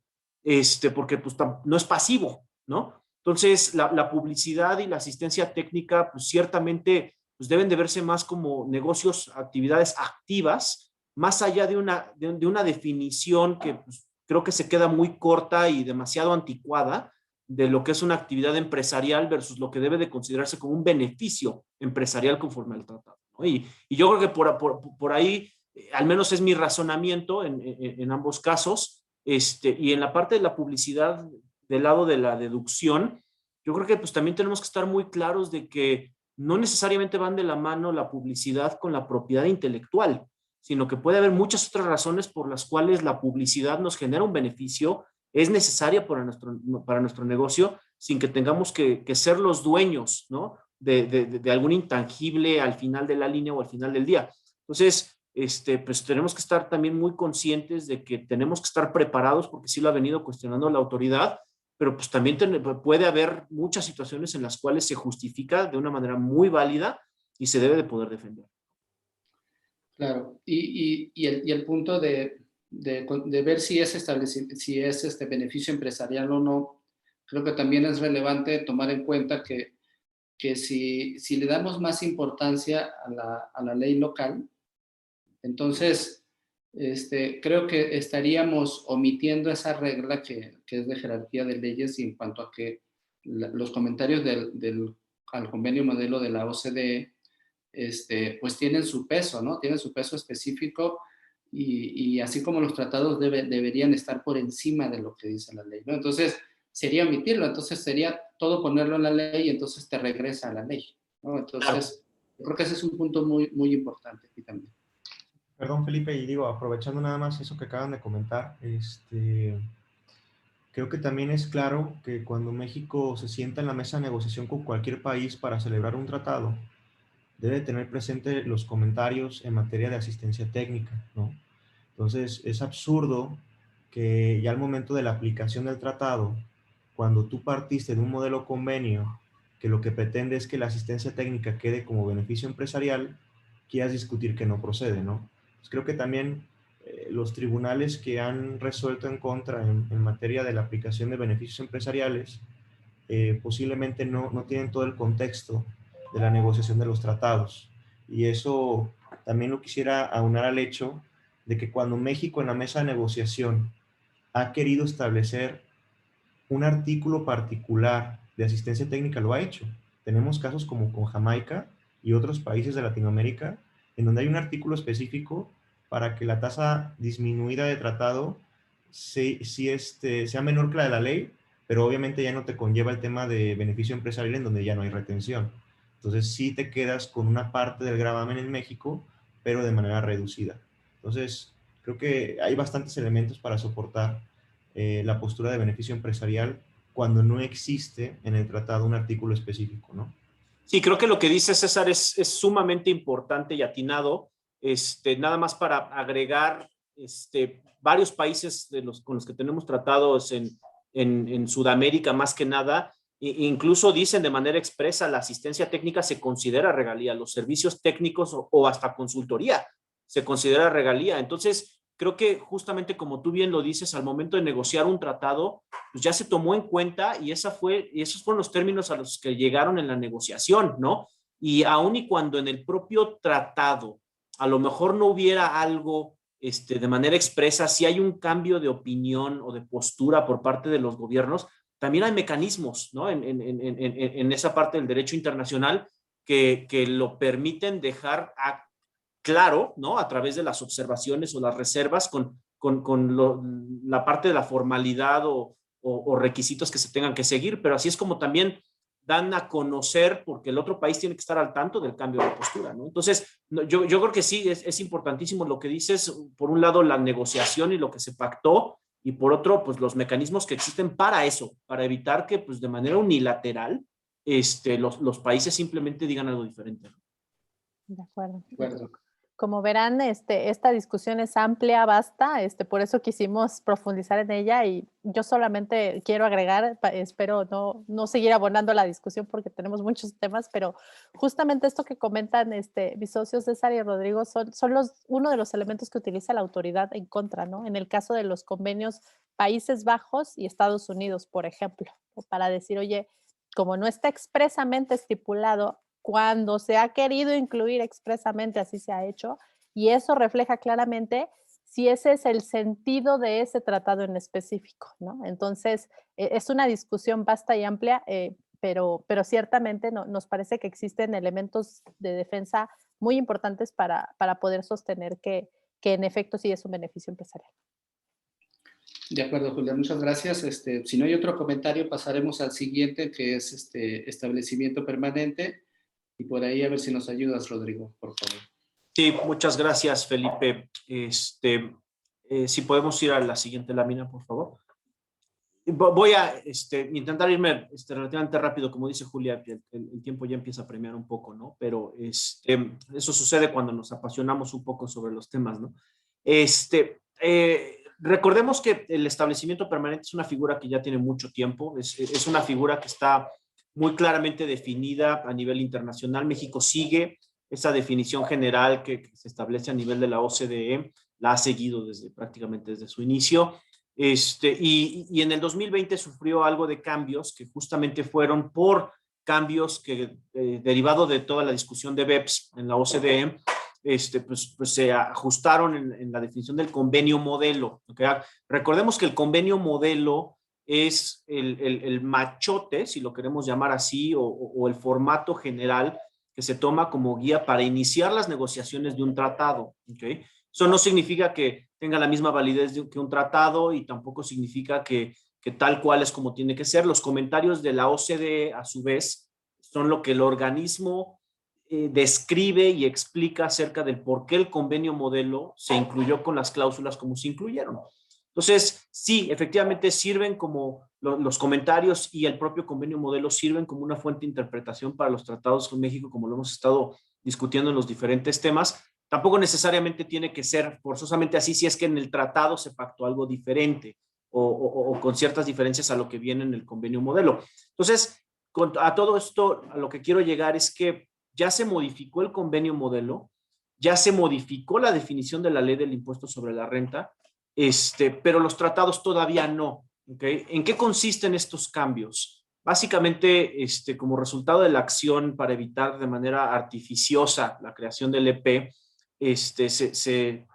porque pues no es pasivo, ¿no? Entonces, la publicidad y la asistencia técnica, pues ciertamente pues deben de verse más como negocios, actividades activas, más allá de una definición que pues, creo que se queda muy corta y demasiado anticuada de lo que es una actividad empresarial versus lo que debe de considerarse como un beneficio empresarial conforme al tratado, ¿no? Y yo creo que por ahí, al menos es mi razonamiento en ambos casos, y en la parte de la publicidad, del lado de la deducción, yo creo que pues también tenemos que estar muy claros de que no necesariamente van de la mano la publicidad con la propiedad intelectual, sino que puede haber muchas otras razones por las cuales la publicidad nos genera un beneficio, es necesaria para nuestro negocio, sin que tengamos que ser los dueños, ¿no? de algún intangible al final de la línea o al final del día. Entonces, pues tenemos que estar también muy conscientes de que tenemos que estar preparados, porque sí lo ha venido cuestionando la autoridad, pero pues también puede haber muchas situaciones en las cuales se justifica de una manera muy válida y se debe de poder defender. Claro, y el punto de ver si es este beneficio empresarial o no, creo que también es relevante tomar en cuenta que si le damos más importancia a la ley local, entonces creo que estaríamos omitiendo esa regla que es de jerarquía de leyes y en cuanto a que los comentarios al convenio modelo de la OCDE pues tienen su peso, ¿no? Tienen su peso específico y así como los tratados deberían estar por encima de lo que dice la ley, ¿no? Entonces, sería omitirlo, entonces sería todo ponerlo en la ley y entonces te regresa a la ley, ¿no? Entonces, yo creo que ese es un punto muy, muy importante aquí también. Perdón, Felipe, y digo, aprovechando nada más eso que acaban de comentar, creo que también es claro que cuando México se sienta en la mesa de negociación con cualquier país para celebrar un tratado, debe tener presente los comentarios en materia de asistencia técnica, ¿no? Entonces, es absurdo que ya al momento de la aplicación del tratado, cuando tú partiste de un modelo convenio que lo que pretende es que la asistencia técnica quede como beneficio empresarial, quieras discutir que no procede, ¿no? Pues creo que también los tribunales que han resuelto en contra en materia de la aplicación de beneficios empresariales posiblemente no tienen todo el contexto de la negociación de los tratados. Y eso también lo quisiera aunar al hecho de que cuando México en la mesa de negociación ha querido establecer un artículo particular de asistencia técnica, lo ha hecho. Tenemos casos como con Jamaica y otros países de Latinoamérica, en donde hay un artículo específico para que la tasa disminuida de tratado sea menor que la de la ley, pero obviamente ya no te conlleva el tema de beneficio empresarial en donde ya no hay retención. Entonces sí te quedas con una parte del gravamen en México, pero de manera reducida. Entonces creo que hay bastantes elementos para soportar la postura de beneficio empresarial cuando no existe en el tratado un artículo específico, ¿no? Sí, creo que lo que dice César es sumamente importante y atinado. Nada más para agregar varios países con los que tenemos tratados en Sudamérica, más que nada, incluso dicen de manera expresa, la asistencia técnica se considera regalía, los servicios técnicos o hasta consultoría se considera regalía. Entonces, creo que justamente como tú bien lo dices, al momento de negociar un tratado, pues ya se tomó en cuenta y esos fueron los términos a los que llegaron en la negociación, ¿no? Y aun y cuando en el propio tratado a lo mejor no hubiera algo de manera expresa, si hay un cambio de opinión o de postura por parte de los gobiernos, también hay mecanismos, ¿no? En esa parte del derecho internacional que lo permiten dejar claro, ¿no? A través de las observaciones o las reservas la parte de la formalidad o requisitos que se tengan que seguir, pero así es como también dan a conocer, porque el otro país tiene que estar al tanto del cambio de postura, ¿no? Entonces, yo creo que sí, es importantísimo lo que dices, por un lado la negociación y lo que se pactó, y por otro, pues los mecanismos que existen para eso, para evitar que, pues de manera unilateral, los países simplemente digan algo diferente, ¿no? De acuerdo. De acuerdo. Como verán, esta discusión es amplia, vasta, por eso quisimos profundizar en ella y yo solamente quiero agregar, espero no seguir abonando la discusión porque tenemos muchos temas, pero justamente esto que comentan mis socios César y Rodrigo son uno de los elementos que utiliza la autoridad en contra, ¿no? En el caso de los convenios Países Bajos y Estados Unidos, por ejemplo, para decir, oye, como no está expresamente estipulado, cuando se ha querido incluir expresamente, así se ha hecho, y eso refleja claramente si ese es el sentido de ese tratado en específico, ¿no? Entonces, es una discusión vasta y amplia, pero ciertamente nos parece que existen elementos de defensa muy importantes para poder sostener que en efecto sí es un beneficio empresarial. De acuerdo, Julia, muchas gracias. Si no hay otro comentario, pasaremos al siguiente, que es establecimiento permanente. Y por ahí a ver si nos ayudas, Rodrigo, por favor. Sí, muchas gracias, Felipe. Si podemos ir a la siguiente lámina, por favor. Voy a intentar irme relativamente rápido, como dice Julia, el tiempo ya empieza a premiar un poco, ¿no? Pero eso sucede cuando nos apasionamos un poco sobre los temas, ¿no? Recordemos que el establecimiento permanente es una figura que ya tiene mucho tiempo, es una figura que está muy claramente definida a nivel internacional. México sigue esa definición general que se establece a nivel de la OCDE, la ha seguido prácticamente desde su inicio. Y en el 2020 sufrió algo de cambios que justamente fueron por cambios que, derivado de toda la discusión de BEPS en la OCDE, pues se ajustaron en la definición del convenio modelo. ¿Okay? Recordemos que el convenio modelo es el machote, si lo queremos llamar así, o el formato general que se toma como guía para iniciar las negociaciones de un tratado. ¿Okay? Eso no significa que tenga la misma validez que un tratado y tampoco significa que tal cual es como tiene que ser. Los comentarios de la OCDE, a su vez, son lo que el organismo describe y explica acerca del por qué el convenio modelo se incluyó con las cláusulas como se incluyeron. Entonces, sí, efectivamente sirven como los comentarios y el propio convenio modelo sirven como una fuente de interpretación para los tratados con México, como lo hemos estado discutiendo en los diferentes temas. Tampoco necesariamente tiene que ser forzosamente así si es que en el tratado se pactó algo diferente o con ciertas diferencias a lo que viene en el convenio modelo. Entonces, a todo esto, a lo que quiero llegar es que ya se modificó el convenio modelo, ya se modificó la definición de la ley del impuesto sobre la renta, pero los tratados todavía no. ¿Okay? ¿En qué consisten estos cambios? Básicamente, como resultado de la acción para evitar de manera artificiosa la creación del EP, se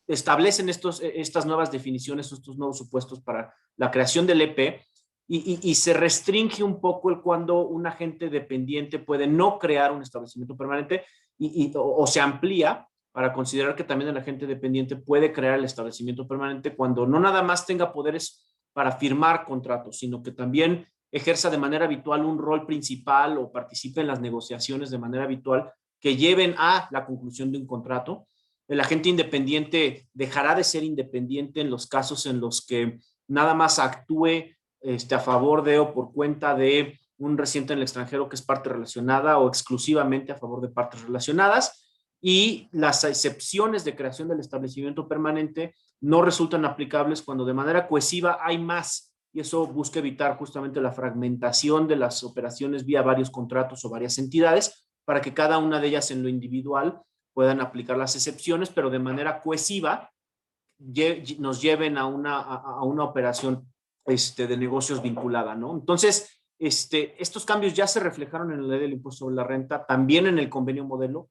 establecen estas nuevas definiciones, estos nuevos supuestos para la creación del EP y se restringe un poco el cuando un agente dependiente puede no crear un establecimiento permanente o se amplía para considerar que también el agente dependiente puede crear el establecimiento permanente cuando no nada más tenga poderes para firmar contratos, sino que también ejerza de manera habitual un rol principal o participe en las negociaciones de manera habitual que lleven a la conclusión de un contrato. El agente independiente dejará de ser independiente en los casos en los que nada más actúe a favor de o por cuenta de un residente en el extranjero que es parte relacionada o exclusivamente a favor de partes relacionadas, y las excepciones de creación del establecimiento permanente no resultan aplicables cuando de manera cohesiva hay más, y eso busca evitar justamente la fragmentación de las operaciones vía varios contratos o varias entidades, para que cada una de ellas en lo individual puedan aplicar las excepciones, pero de manera cohesiva nos lleven a una operación de negocios vinculada, ¿no? Entonces, estos cambios ya se reflejaron en la ley del impuesto sobre la renta, también en el convenio modelo,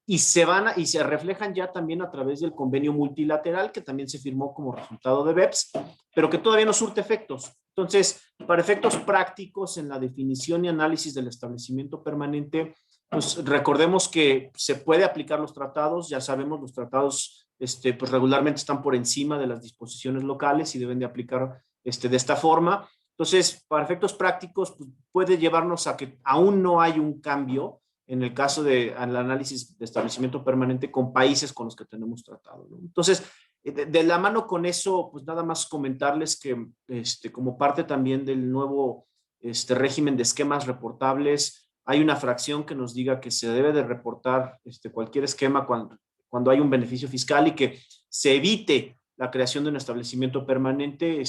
y se reflejan ya también a través del convenio multilateral que también se firmó como resultado de BEPS, pero que todavía no surte efectos. Entonces, para efectos prácticos en la definición y análisis del establecimiento permanente, pues recordemos que se puede aplicar los tratados. Ya sabemos, los tratados pues regularmente están por encima de las disposiciones locales y deben de aplicar de esta forma. Entonces, para efectos prácticos, pues, puede llevarnos a que aún no hay un cambio en el caso del análisis de establecimiento permanente con países con los que tenemos tratado, ¿no? Entonces, de la mano con eso, pues nada más comentarles que como parte también del nuevo régimen de esquemas reportables, hay una fracción que nos diga que se debe de reportar cualquier esquema cuando hay un beneficio fiscal y que se evite la creación de un establecimiento permanente.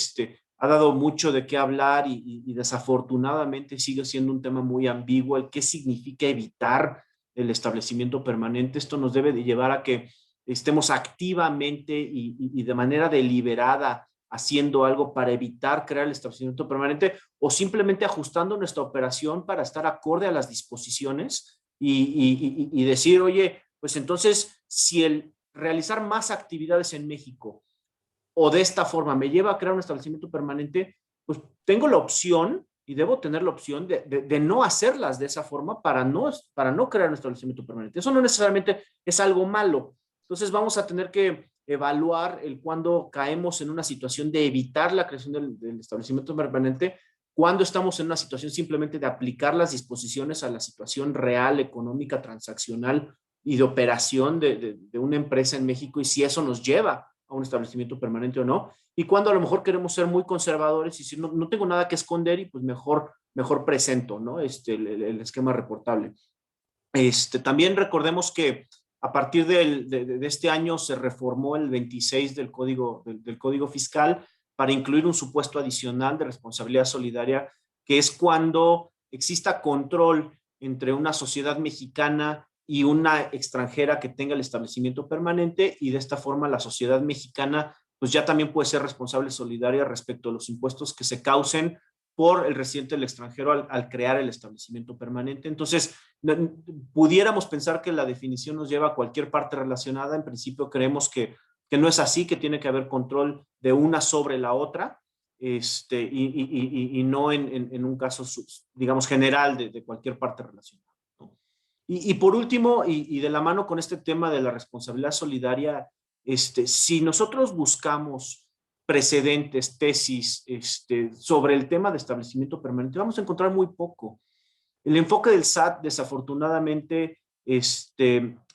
Ha dado mucho de qué hablar y desafortunadamente sigue siendo un tema muy ambiguo el qué significa evitar el establecimiento permanente. Esto nos debe de llevar a que estemos activamente y de manera deliberada haciendo algo para evitar crear el establecimiento permanente o simplemente ajustando nuestra operación para estar acorde a las disposiciones y decir, oye, pues entonces si el realizar más actividades en México o de esta forma me lleva a crear un establecimiento permanente, pues tengo la opción y debo tener la opción de no hacerlas de esa forma para no crear un establecimiento permanente. Eso no necesariamente es algo malo. Entonces vamos a tener que evaluar el cuando caemos en una situación de evitar la creación del establecimiento permanente, cuando estamos en una situación simplemente de aplicar las disposiciones a la situación real, económica, transaccional y de operación de una empresa en México, y si eso nos lleva a un establecimiento permanente o no, y cuando a lo mejor queremos ser muy conservadores y decir, no tengo nada que esconder y pues mejor presento, ¿no? El esquema reportable. También recordemos que a partir de este año se reformó el 26 del Código Fiscal para incluir un supuesto adicional de responsabilidad solidaria, que es cuando exista control entre una sociedad mexicana y una extranjera que tenga el establecimiento permanente, y de esta forma la sociedad mexicana pues ya también puede ser responsable solidaria respecto a los impuestos que se causen por el residente del extranjero al crear el establecimiento permanente. Entonces, pudiéramos pensar que la definición nos lleva a cualquier parte relacionada. En principio creemos que no es así, que tiene que haber control de una sobre la otra, y no en un caso, digamos, general de cualquier parte relacionada, ¿no? Y por último, y de la mano con este tema de la responsabilidad solidaria, Si nosotros buscamos precedentes, tesis sobre el tema de establecimiento permanente, vamos a encontrar muy poco. El enfoque del SAT, desafortunadamente,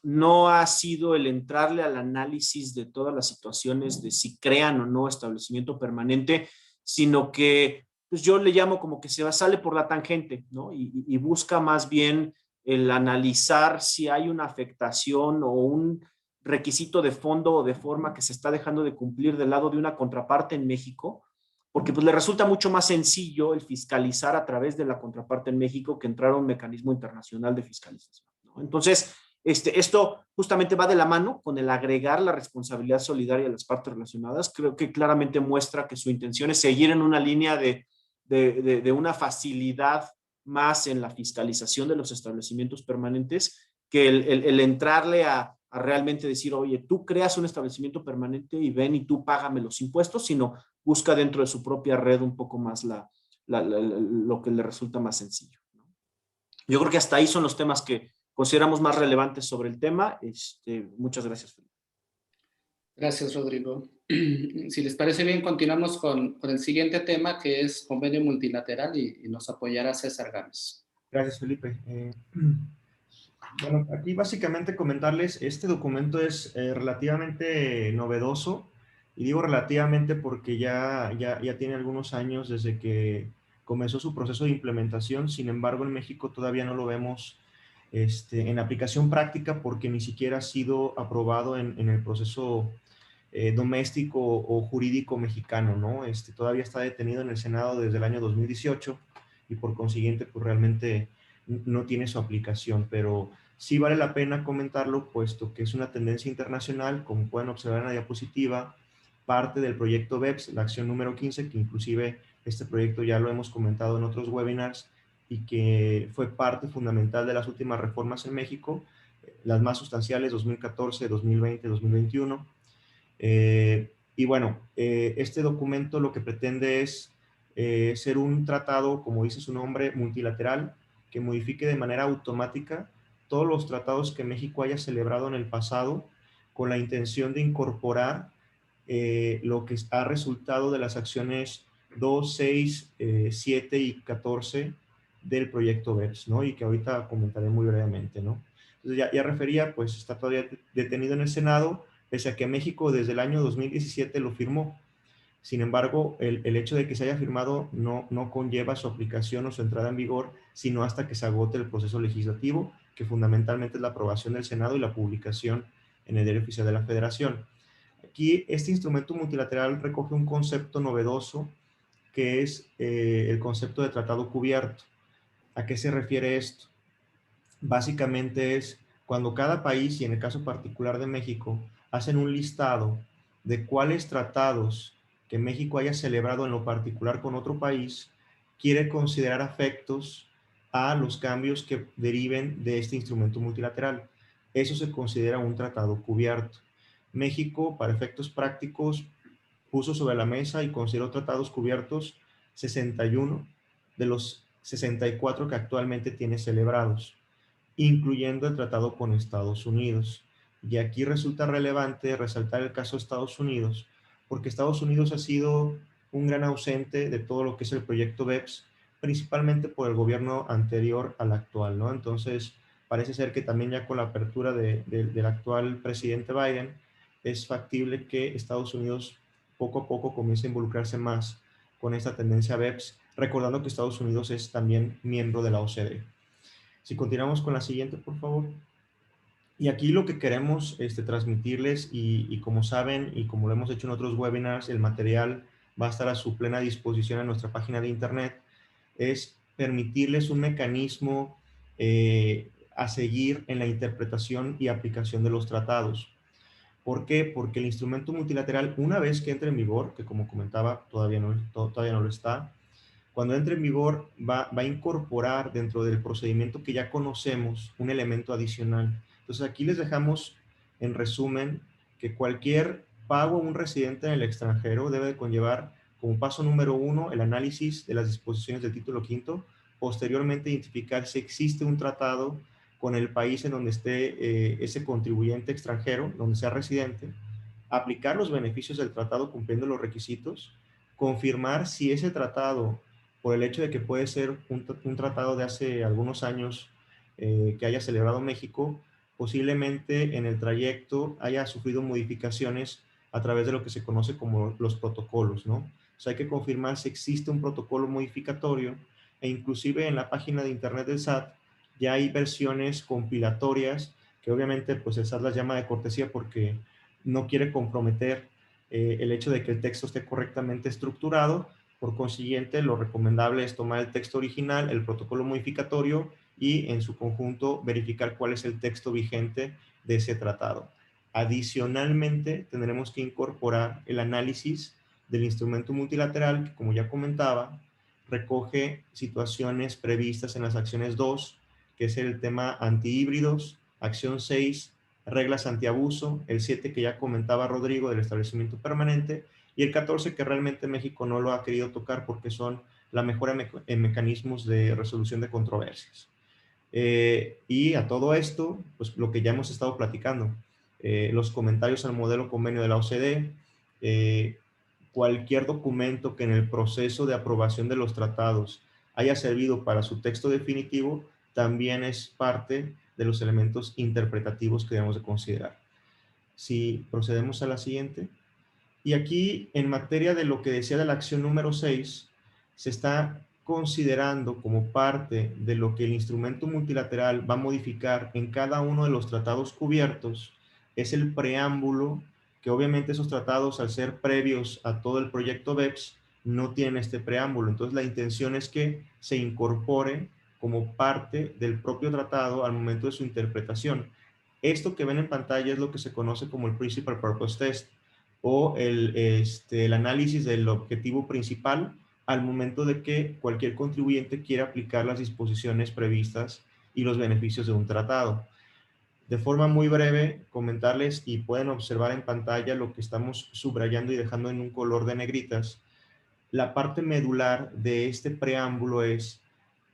no ha sido el entrarle al análisis de todas las situaciones de si crean o no establecimiento permanente, sino que pues yo le llamo como que sale por la tangente, ¿no? Y busca más bien el analizar si hay una afectación o un requisito de fondo o de forma que se está dejando de cumplir del lado de una contraparte en México, porque pues le resulta mucho más sencillo el fiscalizar a través de la contraparte en México que entrar a un mecanismo internacional de fiscalización, ¿no? Entonces, esto justamente va de la mano con el agregar la responsabilidad solidaria a las partes relacionadas. Creo que claramente muestra que su intención es seguir en una línea de una facilidad más en la fiscalización de los establecimientos permanentes que el entrarle a realmente decir, oye, tú creas un establecimiento permanente y ven y tú págame los impuestos, sino busca dentro de su propia red un poco más lo que le resulta más sencillo, ¿no? Yo creo que hasta ahí son los temas que consideramos más relevantes sobre el tema. Muchas gracias, Felipe. Gracias, Rodrigo. Si les parece bien, continuamos con el siguiente tema, que es convenio multilateral, y nos apoyará César Gámez. Gracias, Felipe. Bueno, aquí básicamente comentarles, este documento es relativamente novedoso, y digo relativamente porque ya tiene algunos años desde que comenzó su proceso de implementación. Sin embargo, en México todavía no lo vemos en aplicación práctica porque ni siquiera ha sido aprobado en el proceso doméstico o jurídico mexicano, ¿no? Todavía está detenido en el Senado desde el año 2018 y por consiguiente pues realmente no tiene su aplicación, pero sí vale la pena comentarlo puesto que es una tendencia internacional, como pueden observar en la diapositiva, parte del proyecto BEPS, la acción número 15, que inclusive este proyecto ya lo hemos comentado en otros webinars y que fue parte fundamental de las últimas reformas en México, las más sustanciales 2014, 2020, 2021. Y bueno, este documento lo que pretende es ser un tratado, como dice su nombre, multilateral, que modifique de manera automática todos los tratados que México haya celebrado en el pasado, con la intención de incorporar lo que ha resultado de las acciones 2, 6, 7 y 14 del proyecto BEPS, ¿no? Y que ahorita comentaré muy brevemente, ¿no? Entonces ya refería, pues está todavía detenido en el Senado, pese a que México desde el año 2017 lo firmó. Sin embargo, el hecho de que se haya firmado no conlleva su aplicación o su entrada en vigor, sino hasta que se agote el proceso legislativo, que fundamentalmente es la aprobación del Senado y la publicación en el Diario Oficial de la Federación. Aquí este instrumento multilateral recoge un concepto novedoso que es el concepto de tratado cubierto. ¿A qué se refiere esto? Básicamente es cuando cada país, y en el caso particular de México, hacen un listado de cuáles tratados que México haya celebrado en lo particular con otro país, quiere considerar afectos a los cambios que deriven de este instrumento multilateral. Eso se considera un tratado cubierto. México, para efectos prácticos, puso sobre la mesa y consideró tratados cubiertos 61 de los 64 que actualmente tiene celebrados, incluyendo el tratado con Estados Unidos. Y aquí resulta relevante resaltar el caso de Estados Unidos, porque Estados Unidos ha sido un gran ausente de todo lo que es el proyecto BEPS, principalmente por el gobierno anterior al actual, ¿no? Entonces, parece ser que también ya con la apertura del actual presidente Biden, es factible que Estados Unidos poco a poco comience a involucrarse más con esta tendencia BEPS, recordando que Estados Unidos es también miembro de la OCDE. Si continuamos con la siguiente, por favor. Y aquí lo que queremos transmitirles, y como saben, y como lo hemos hecho en otros webinars, el material va a estar a su plena disposición en nuestra página de internet, es permitirles un mecanismo a seguir en la interpretación y aplicación de los tratados. ¿Por qué? Porque el instrumento multilateral, una vez que entre en vigor, que como comentaba, todavía no lo está, cuando entre en vigor va a incorporar dentro del procedimiento que ya conocemos un elemento adicional. Entonces aquí les dejamos en resumen que cualquier pago a un residente en el extranjero debe de conllevar como paso número 1 el análisis de las disposiciones del título quinto, posteriormente identificar si existe un tratado con el país en donde esté ese contribuyente extranjero, donde sea residente, aplicar los beneficios del tratado cumpliendo los requisitos, confirmar si ese tratado, por el hecho de que puede ser un tratado de hace algunos años que haya celebrado México, posiblemente en el trayecto haya sufrido modificaciones a través de lo que se conoce como los protocolos, ¿no? O sea, hay que confirmar si existe un protocolo modificatorio, e inclusive en la página de internet del SAT ya hay versiones compilatorias que obviamente pues el SAT las llama de cortesía porque no quiere comprometer el hecho de que el texto esté correctamente estructurado. Por consiguiente, lo recomendable es tomar el texto original, el protocolo modificatorio y en su conjunto verificar cuál es el texto vigente de ese tratado. Adicionalmente, tendremos que incorporar el análisis del instrumento multilateral que, como ya comentaba, recoge situaciones previstas en las acciones 2, que es el tema antihíbridos, acción 6, reglas antiabuso, el 7 que ya comentaba Rodrigo del establecimiento permanente, y el 14 que realmente México no lo ha querido tocar porque son la mejora en mecanismos de resolución de controversias. Y a todo esto, pues lo que ya hemos estado platicando, los comentarios al modelo convenio de la OCDE, cualquier documento que en el proceso de aprobación de los tratados haya servido para su texto definitivo, también es parte de los elementos interpretativos que debemos de considerar. Si procedemos a la siguiente. Y aquí, en materia de lo que decía de la acción número 6, se está considerando como parte de lo que el instrumento multilateral va a modificar en cada uno de los tratados cubiertos, es el preámbulo, que obviamente esos tratados, al ser previos a todo el proyecto BEPS, no tienen este preámbulo. Entonces, la intención es que se incorpore como parte del propio tratado al momento de su interpretación. Esto que ven en pantalla es lo que se conoce como el Principal Purpose Test, o el análisis del objetivo principal al momento de que cualquier contribuyente quiera aplicar las disposiciones previstas y los beneficios de un tratado. De forma muy breve, comentarles, y pueden observar en pantalla lo que estamos subrayando y dejando en un color de negritas. La parte medular de este preámbulo es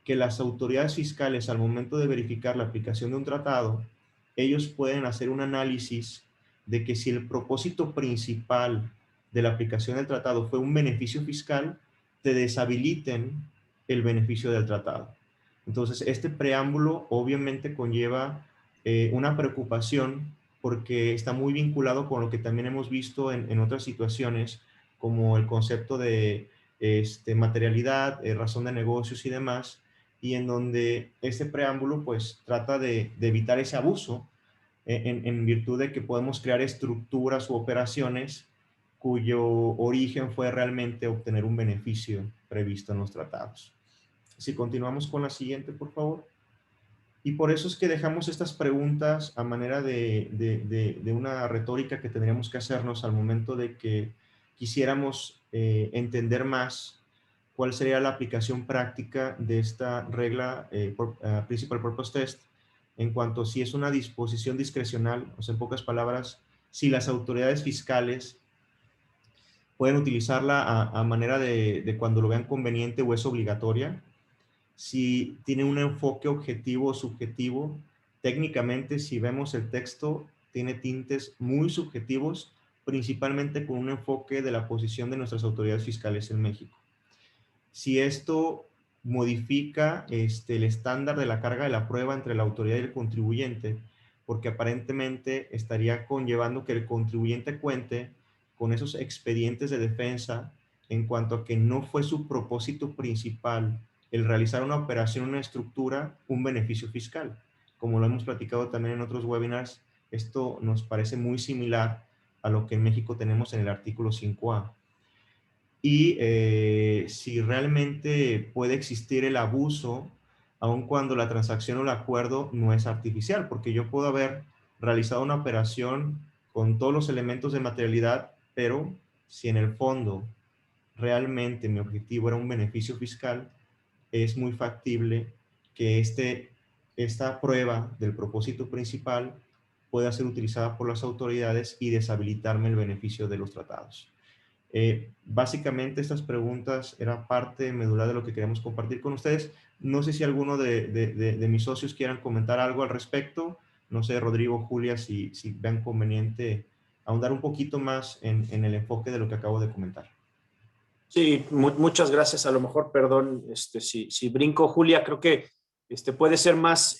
que las autoridades fiscales, al momento de verificar la aplicación de un tratado, ellos pueden hacer un análisis de que si el propósito principal de la aplicación del tratado fue un beneficio fiscal, te deshabiliten el beneficio del tratado. Entonces, este preámbulo obviamente conlleva una preocupación porque está muy vinculado con lo que también hemos visto en otras situaciones, como el concepto de materialidad, razón de negocios y demás, y en donde este preámbulo pues trata de evitar ese abuso en virtud de que podemos crear estructuras u operaciones cuyo origen fue realmente obtener un beneficio previsto en los tratados. Si continuamos con la siguiente, por favor. Y por eso es que dejamos estas preguntas a manera de una retórica que tendríamos que hacernos al momento de que quisiéramos entender más cuál sería la aplicación práctica de esta regla Principal Purpose Test en cuanto a si es una disposición discrecional, o sea, en pocas palabras, si las autoridades fiscales pueden utilizarla a manera de cuando lo vean conveniente o es obligatoria, si tiene un enfoque objetivo o subjetivo. Técnicamente, si vemos el texto, tiene tintes muy subjetivos, principalmente con un enfoque de la posición de nuestras autoridades fiscales en México. Si esto modifica el estándar de la carga de la prueba entre la autoridad y el contribuyente, porque aparentemente estaría conllevando que el contribuyente cuente con esos expedientes de defensa en cuanto a que no fue su propósito principal el realizar una operación, una estructura, un beneficio fiscal. Como lo hemos platicado también en otros webinars, esto nos parece muy similar a lo que en México tenemos en el artículo 5A. Y si realmente puede existir el abuso, aun cuando la transacción o el acuerdo no es artificial, porque yo puedo haber realizado una operación con todos los elementos de materialidad, pero si en el fondo realmente mi objetivo era un beneficio fiscal, es muy factible que esta prueba del propósito principal pueda ser utilizada por las autoridades y deshabilitarme el beneficio de los tratados. Básicamente estas preguntas eran parte medular de lo que queremos compartir con ustedes. No sé si alguno de mis socios quieran comentar algo al respecto. No sé, Rodrigo, Julia, si vean conveniente ahondar un poquito más en el enfoque de lo que acabo de comentar. Sí, muchas gracias. A lo mejor, perdón, si brinco, Julia, creo que puede ser más,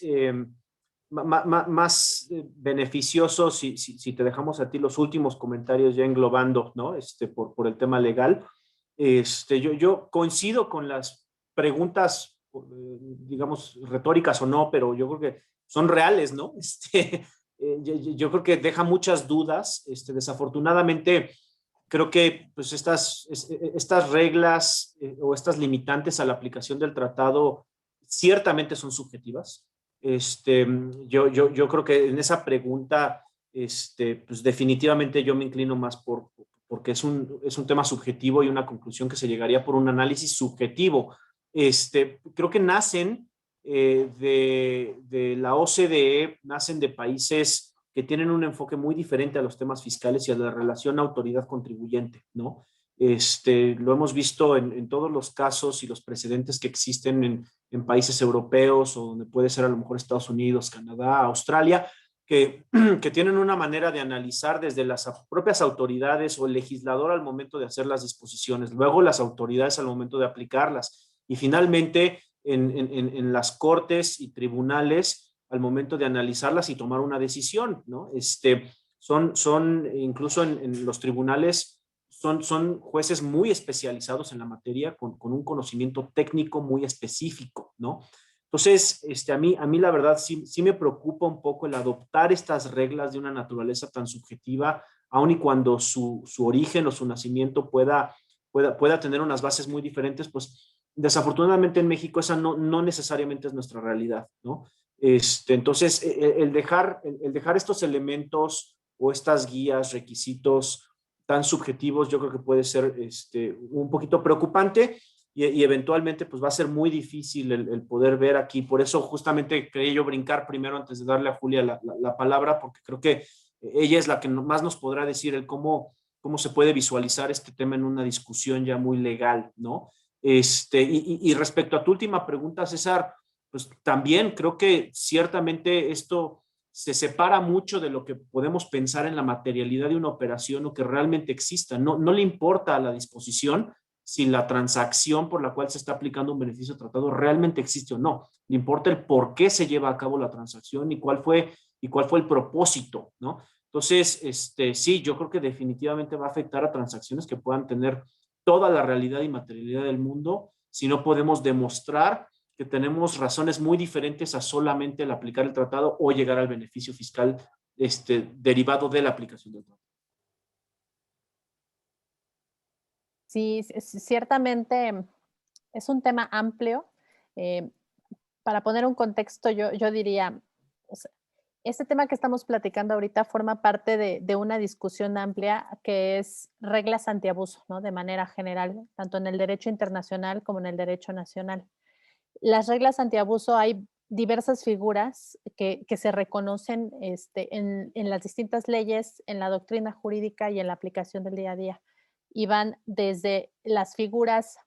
más beneficioso si te dejamos a ti los últimos comentarios ya englobando, ¿no? Por el tema legal. Yo coincido con las preguntas, digamos, retóricas o no, pero yo creo que son reales, ¿no? Yo creo que deja muchas dudas. Desafortunadamente, creo que pues estas reglas o estas limitantes a la aplicación del tratado ciertamente son subjetivas. Yo creo que en esa pregunta, pues definitivamente yo me inclino más porque es un tema subjetivo y una conclusión que se llegaría por un análisis subjetivo. Creo que nacen de la OCDE, nacen de países que tienen un enfoque muy diferente a los temas fiscales y a la relación autoridad-contribuyente, ¿no? Lo hemos visto en todos los casos y los precedentes que existen en países europeos o donde puede ser a lo mejor Estados Unidos, Canadá, Australia, que tienen una manera de analizar desde las propias autoridades o el legislador al momento de hacer las disposiciones, luego las autoridades al momento de aplicarlas y finalmente en las cortes y tribunales al momento de analizarlas y tomar una decisión, ¿no? Son incluso en los tribunales, son jueces muy especializados en la materia, con un conocimiento técnico muy específico, ¿no? Entonces, a mí la verdad sí me preocupa un poco el adoptar estas reglas de una naturaleza tan subjetiva, aun y cuando su origen o su nacimiento pueda tener unas bases muy diferentes, pues desafortunadamente en México esa no necesariamente es nuestra realidad, ¿no? Entonces, el dejar estos elementos o estas guías, requisitos tan subjetivos, yo creo que puede ser un poquito preocupante y eventualmente pues va a ser muy difícil el poder ver aquí. Por eso justamente quería yo brincar primero antes de darle a Julia la palabra, porque creo que ella es la que más nos podrá decir el cómo se puede visualizar este tema en una discusión ya muy legal, ¿no? Y respecto a tu última pregunta, César, pues también creo que ciertamente esto se separa mucho de lo que podemos pensar en la materialidad de una operación o que realmente exista. No le importa a la disposición si la transacción por la cual se está aplicando un beneficio tratado realmente existe o no. Le importa el por qué se lleva a cabo la transacción y cuál fue el propósito, ¿no? Entonces, sí, yo creo que definitivamente va a afectar a transacciones que puedan tener toda la realidad y materialidad del mundo si no podemos demostrar que tenemos razones muy diferentes a solamente el aplicar el tratado o llegar al beneficio fiscal derivado de la aplicación del tratado. Sí, ciertamente es un tema amplio. Para poner un contexto, yo diría, o sea, este tema que estamos platicando ahorita forma parte de una discusión amplia que es reglas antiabuso, ¿no? De manera general, tanto en el derecho internacional como en el derecho nacional. Las reglas antiabuso hay diversas figuras que se reconocen en las distintas leyes, en la doctrina jurídica y en la aplicación del día a día. Y van desde las figuras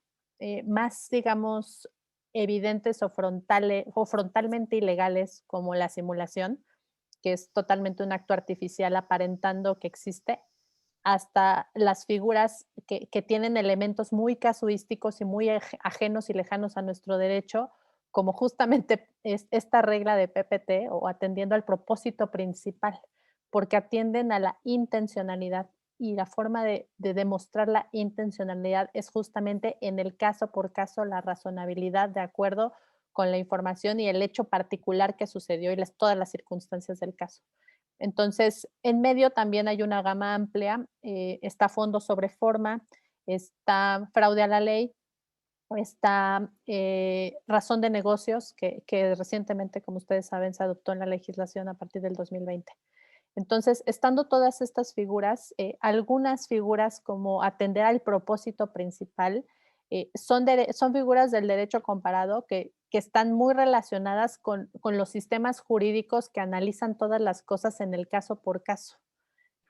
más, digamos, evidentes o frontalmente ilegales, como la simulación, que es totalmente un acto artificial aparentando que existe, hasta las figuras que tienen elementos muy casuísticos y muy ajenos y lejanos a nuestro derecho, como justamente esta regla de PPT o atendiendo al propósito principal, porque atienden a la intencionalidad y la forma de demostrar la intencionalidad es justamente en el caso por caso la razonabilidad de acuerdo con la información y el hecho particular que sucedió y todas las circunstancias del caso. Entonces, en medio también hay una gama amplia, está fondo sobre forma, está fraude a la ley, está razón de negocios, que recientemente, como ustedes saben, se adoptó en la legislación a partir del 2020. Entonces, estando todas estas figuras, algunas figuras como atender al propósito principal, son figuras del derecho comparado que están muy relacionadas con los sistemas jurídicos que analizan todas las cosas en el caso por caso.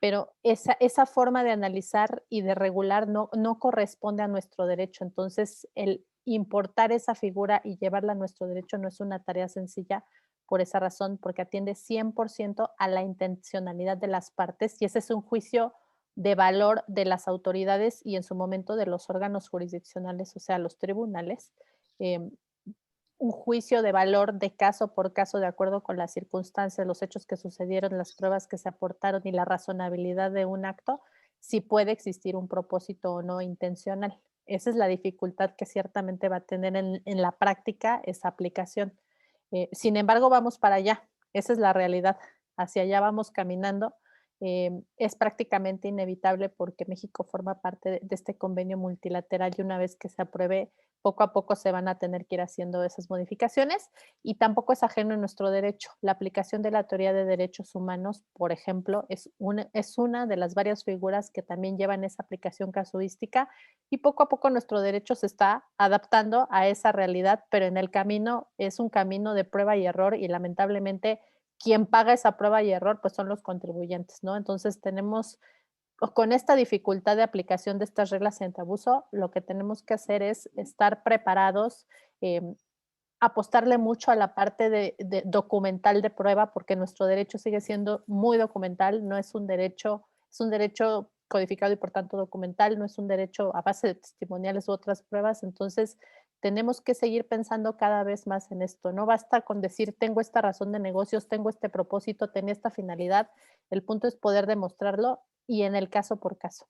Pero esa forma de analizar y de regular no corresponde a nuestro derecho. Entonces, el importar esa figura y llevarla a nuestro derecho no es una tarea sencilla por esa razón, porque atiende 100% a la intencionalidad de las partes y ese es un juicio de valor de las autoridades y en su momento de los órganos jurisdiccionales, o sea, los tribunales. Eh, un juicio de valor de caso por caso de acuerdo con las circunstancias, los hechos que sucedieron, las pruebas que se aportaron y la razonabilidad de un acto, si puede existir un propósito o no intencional. Esa es la dificultad que ciertamente va a tener en la práctica esa aplicación. Sin embargo, vamos para allá. Esa es la realidad. Hacia allá vamos caminando. Es prácticamente inevitable porque México forma parte de este convenio multilateral y una vez que se apruebe, poco a poco se van a tener que ir haciendo esas modificaciones y tampoco es ajeno a nuestro derecho. La aplicación de la teoría de derechos humanos, por ejemplo, es una de las varias figuras que también llevan esa aplicación casuística y poco a poco nuestro derecho se está adaptando a esa realidad, pero en el camino es un camino de prueba y error y lamentablemente quien paga esa prueba y error pues son los contribuyentes, ¿no? Entonces tenemos con esta dificultad de aplicación de estas reglas antiabuso, lo que tenemos que hacer es estar preparados, eh, apostarle mucho a la parte de documental de prueba, porque nuestro derecho sigue siendo muy documental, no es un derecho codificado y por tanto documental, no es un derecho a base de testimoniales u otras pruebas, entonces tenemos que seguir pensando cada vez más en esto. No basta con decir, tengo esta razón de negocios, tengo este propósito, tenía esta finalidad, el punto es poder demostrarlo y en el caso por caso.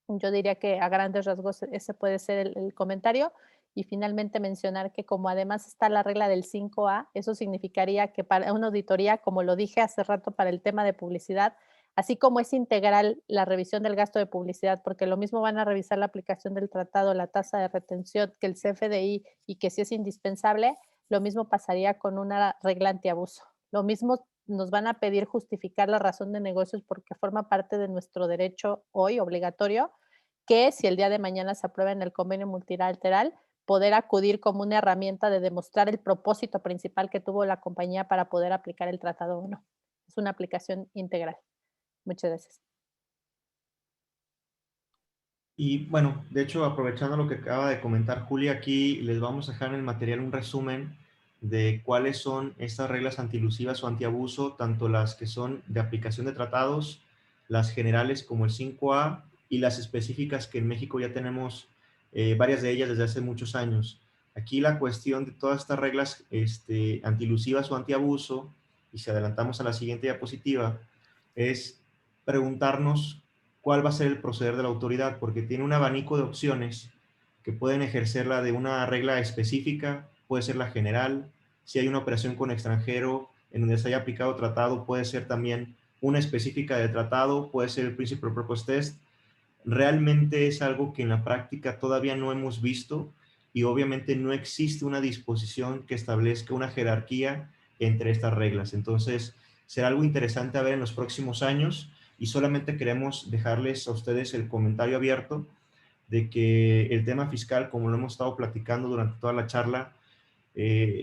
Yo diría que a grandes rasgos ese puede ser el comentario. Y finalmente mencionar que como además está la regla del 5A, eso significaría que para una auditoría, como lo dije hace rato para el tema de publicidad, así como es integral la revisión del gasto de publicidad, porque lo mismo van a revisar la aplicación del tratado, la tasa de retención que el CFDI y que si es indispensable, lo mismo pasaría con una regla antiabuso. Lo mismo nos van a pedir justificar la razón de negocios porque forma parte de nuestro derecho hoy obligatorio, que si el día de mañana se aprueba en el convenio multilateral, poder acudir como una herramienta de demostrar el propósito principal que tuvo la compañía para poder aplicar el tratado o no. Es una aplicación integral. Muchas gracias. Y bueno, de hecho, aprovechando lo que acaba de comentar Julia, aquí les vamos a dejar en el material un resumen de cuáles son estas reglas antilusivas o antiabuso, tanto las que son de aplicación de tratados, las generales como el 5A y las específicas que en México ya tenemos varias de ellas desde hace muchos años. Aquí la cuestión de todas estas reglas antilusivas o antiabuso, y si adelantamos a la siguiente diapositiva, es preguntarnos cuál va a ser el proceder de la autoridad, porque tiene un abanico de opciones que pueden ejercerla de una regla específica, puede ser la general, si hay una operación con extranjero en donde se haya aplicado tratado, puede ser también una específica de tratado, puede ser el Principal Purpose Test. Realmente es algo que en la práctica todavía no hemos visto y obviamente no existe una disposición que establezca una jerarquía entre estas reglas. Entonces, será algo interesante a ver en los próximos años y solamente queremos dejarles a ustedes el comentario abierto de que el tema fiscal, como lo hemos estado platicando durante toda la charla,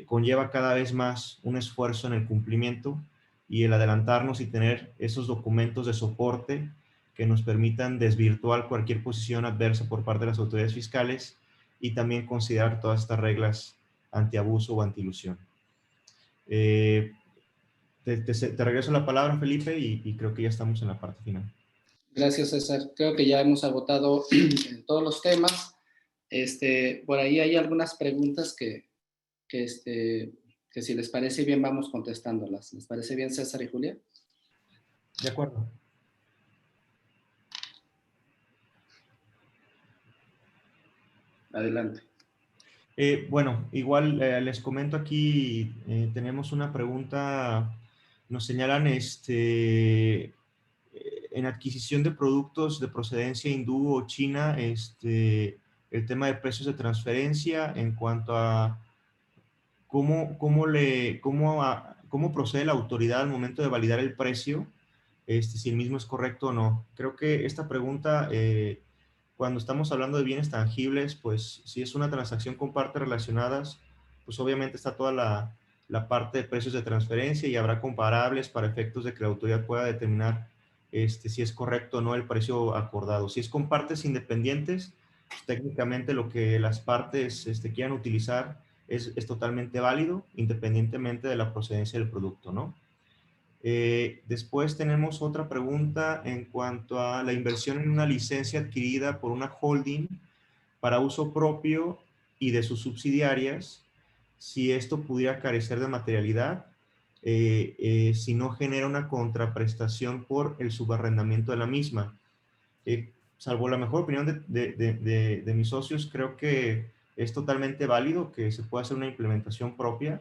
conlleva cada vez más un esfuerzo en el cumplimiento y el adelantarnos y tener esos documentos de soporte que nos permitan desvirtuar cualquier posición adversa por parte de las autoridades fiscales y también considerar todas estas reglas antiabuso o antiilusión. Te regreso la palabra, Felipe, y creo que ya estamos en la parte final. Gracias, César. Creo que ya hemos agotado en todos los temas. Por ahí hay algunas preguntas que si les parece bien vamos contestándolas. ¿Les parece bien, César y Julia? De acuerdo. Adelante. Bueno, igual les comento aquí, tenemos una pregunta, nos señalan en adquisición de productos de procedencia hindú o china, el tema de precios de transferencia en cuanto a cómo procede la autoridad al momento de validar el precio, si el mismo es correcto o no. Creo que esta pregunta, cuando estamos hablando de bienes tangibles, pues si es una transacción con partes relacionadas, pues obviamente está toda la parte de precios de transferencia y habrá comparables para efectos de que la autoridad pueda determinar si es correcto o no el precio acordado. Si es con partes independientes, pues técnicamente lo que las partes quieran utilizar es totalmente válido, independientemente de la procedencia del producto, ¿no? Después tenemos otra pregunta en cuanto a la inversión en una licencia adquirida por una holding para uso propio y de sus subsidiarias, si esto pudiera carecer de materialidad, si no genera una contraprestación por el subarrendamiento de la misma. Salvo la mejor opinión de mis socios, creo que es totalmente válido que se pueda hacer una implementación propia.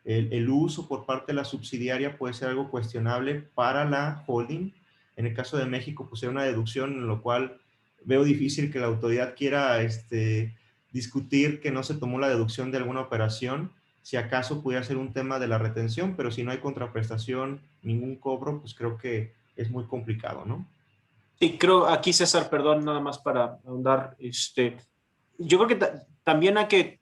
El uso por parte de la subsidiaria puede ser algo cuestionable para la holding. En el caso de México, pues hay una deducción, en lo cual veo difícil que la autoridad quiera discutir que no se tomó la deducción de alguna operación, si acaso pudiera ser un tema de la retención, pero si no hay contraprestación, ningún cobro, pues creo que es muy complicado, ¿no? Sí, creo aquí, César, perdón, nada más para ahondar, yo creo que también hay que,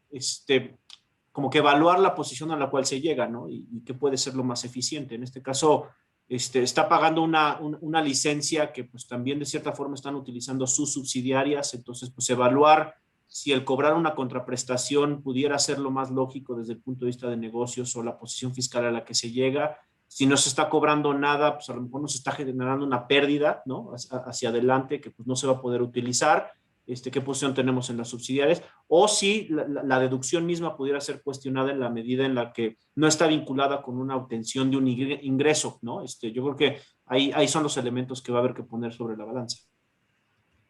como que evaluar la posición a la cual se llega, ¿no? Y qué puede ser lo más eficiente. En este caso, está pagando una licencia que pues también de cierta forma están utilizando sus subsidiarias, entonces pues evaluar si el cobrar una contraprestación pudiera ser lo más lógico desde el punto de vista de negocios o la posición fiscal a la que se llega. Si no se está cobrando nada, pues a lo mejor no se está generando una pérdida, ¿no? Hacia adelante que pues no se va a poder utilizar. ¿Qué posición tenemos en las subsidiarias? O si la deducción misma pudiera ser cuestionada en la medida en la que no está vinculada con una obtención de un ingreso, ¿no? Yo creo que ahí son los elementos que va a haber que poner sobre la balanza.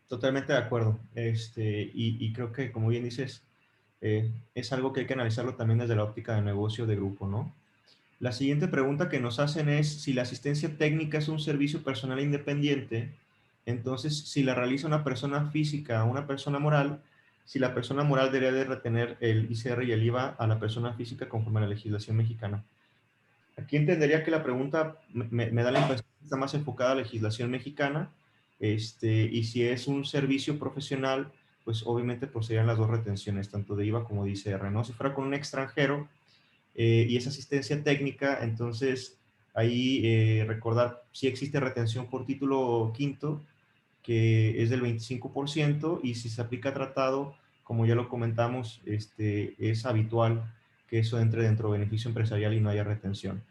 Totalmente de acuerdo. Y creo que, como bien dices, es algo que hay que analizarlo también desde la óptica de negocio de grupo, ¿no? La siguiente pregunta que nos hacen es si la asistencia técnica es un servicio personal independiente, entonces si la realiza una persona física o una persona moral, si la persona moral debería de retener el ICR y el IVA a la persona física conforme a la legislación mexicana. Aquí entendería que la pregunta me da la impresión que está más enfocada a la legislación mexicana, y si es un servicio profesional, pues obviamente procederían las dos retenciones, tanto de IVA como de ICR, ¿no? Si fuera con un extranjero, y esa asistencia técnica, entonces ahí recordar si existe retención por título quinto, que es del 25%, y si se aplica tratado, como ya lo comentamos, es habitual que eso entre dentro de beneficio empresarial y no haya retención.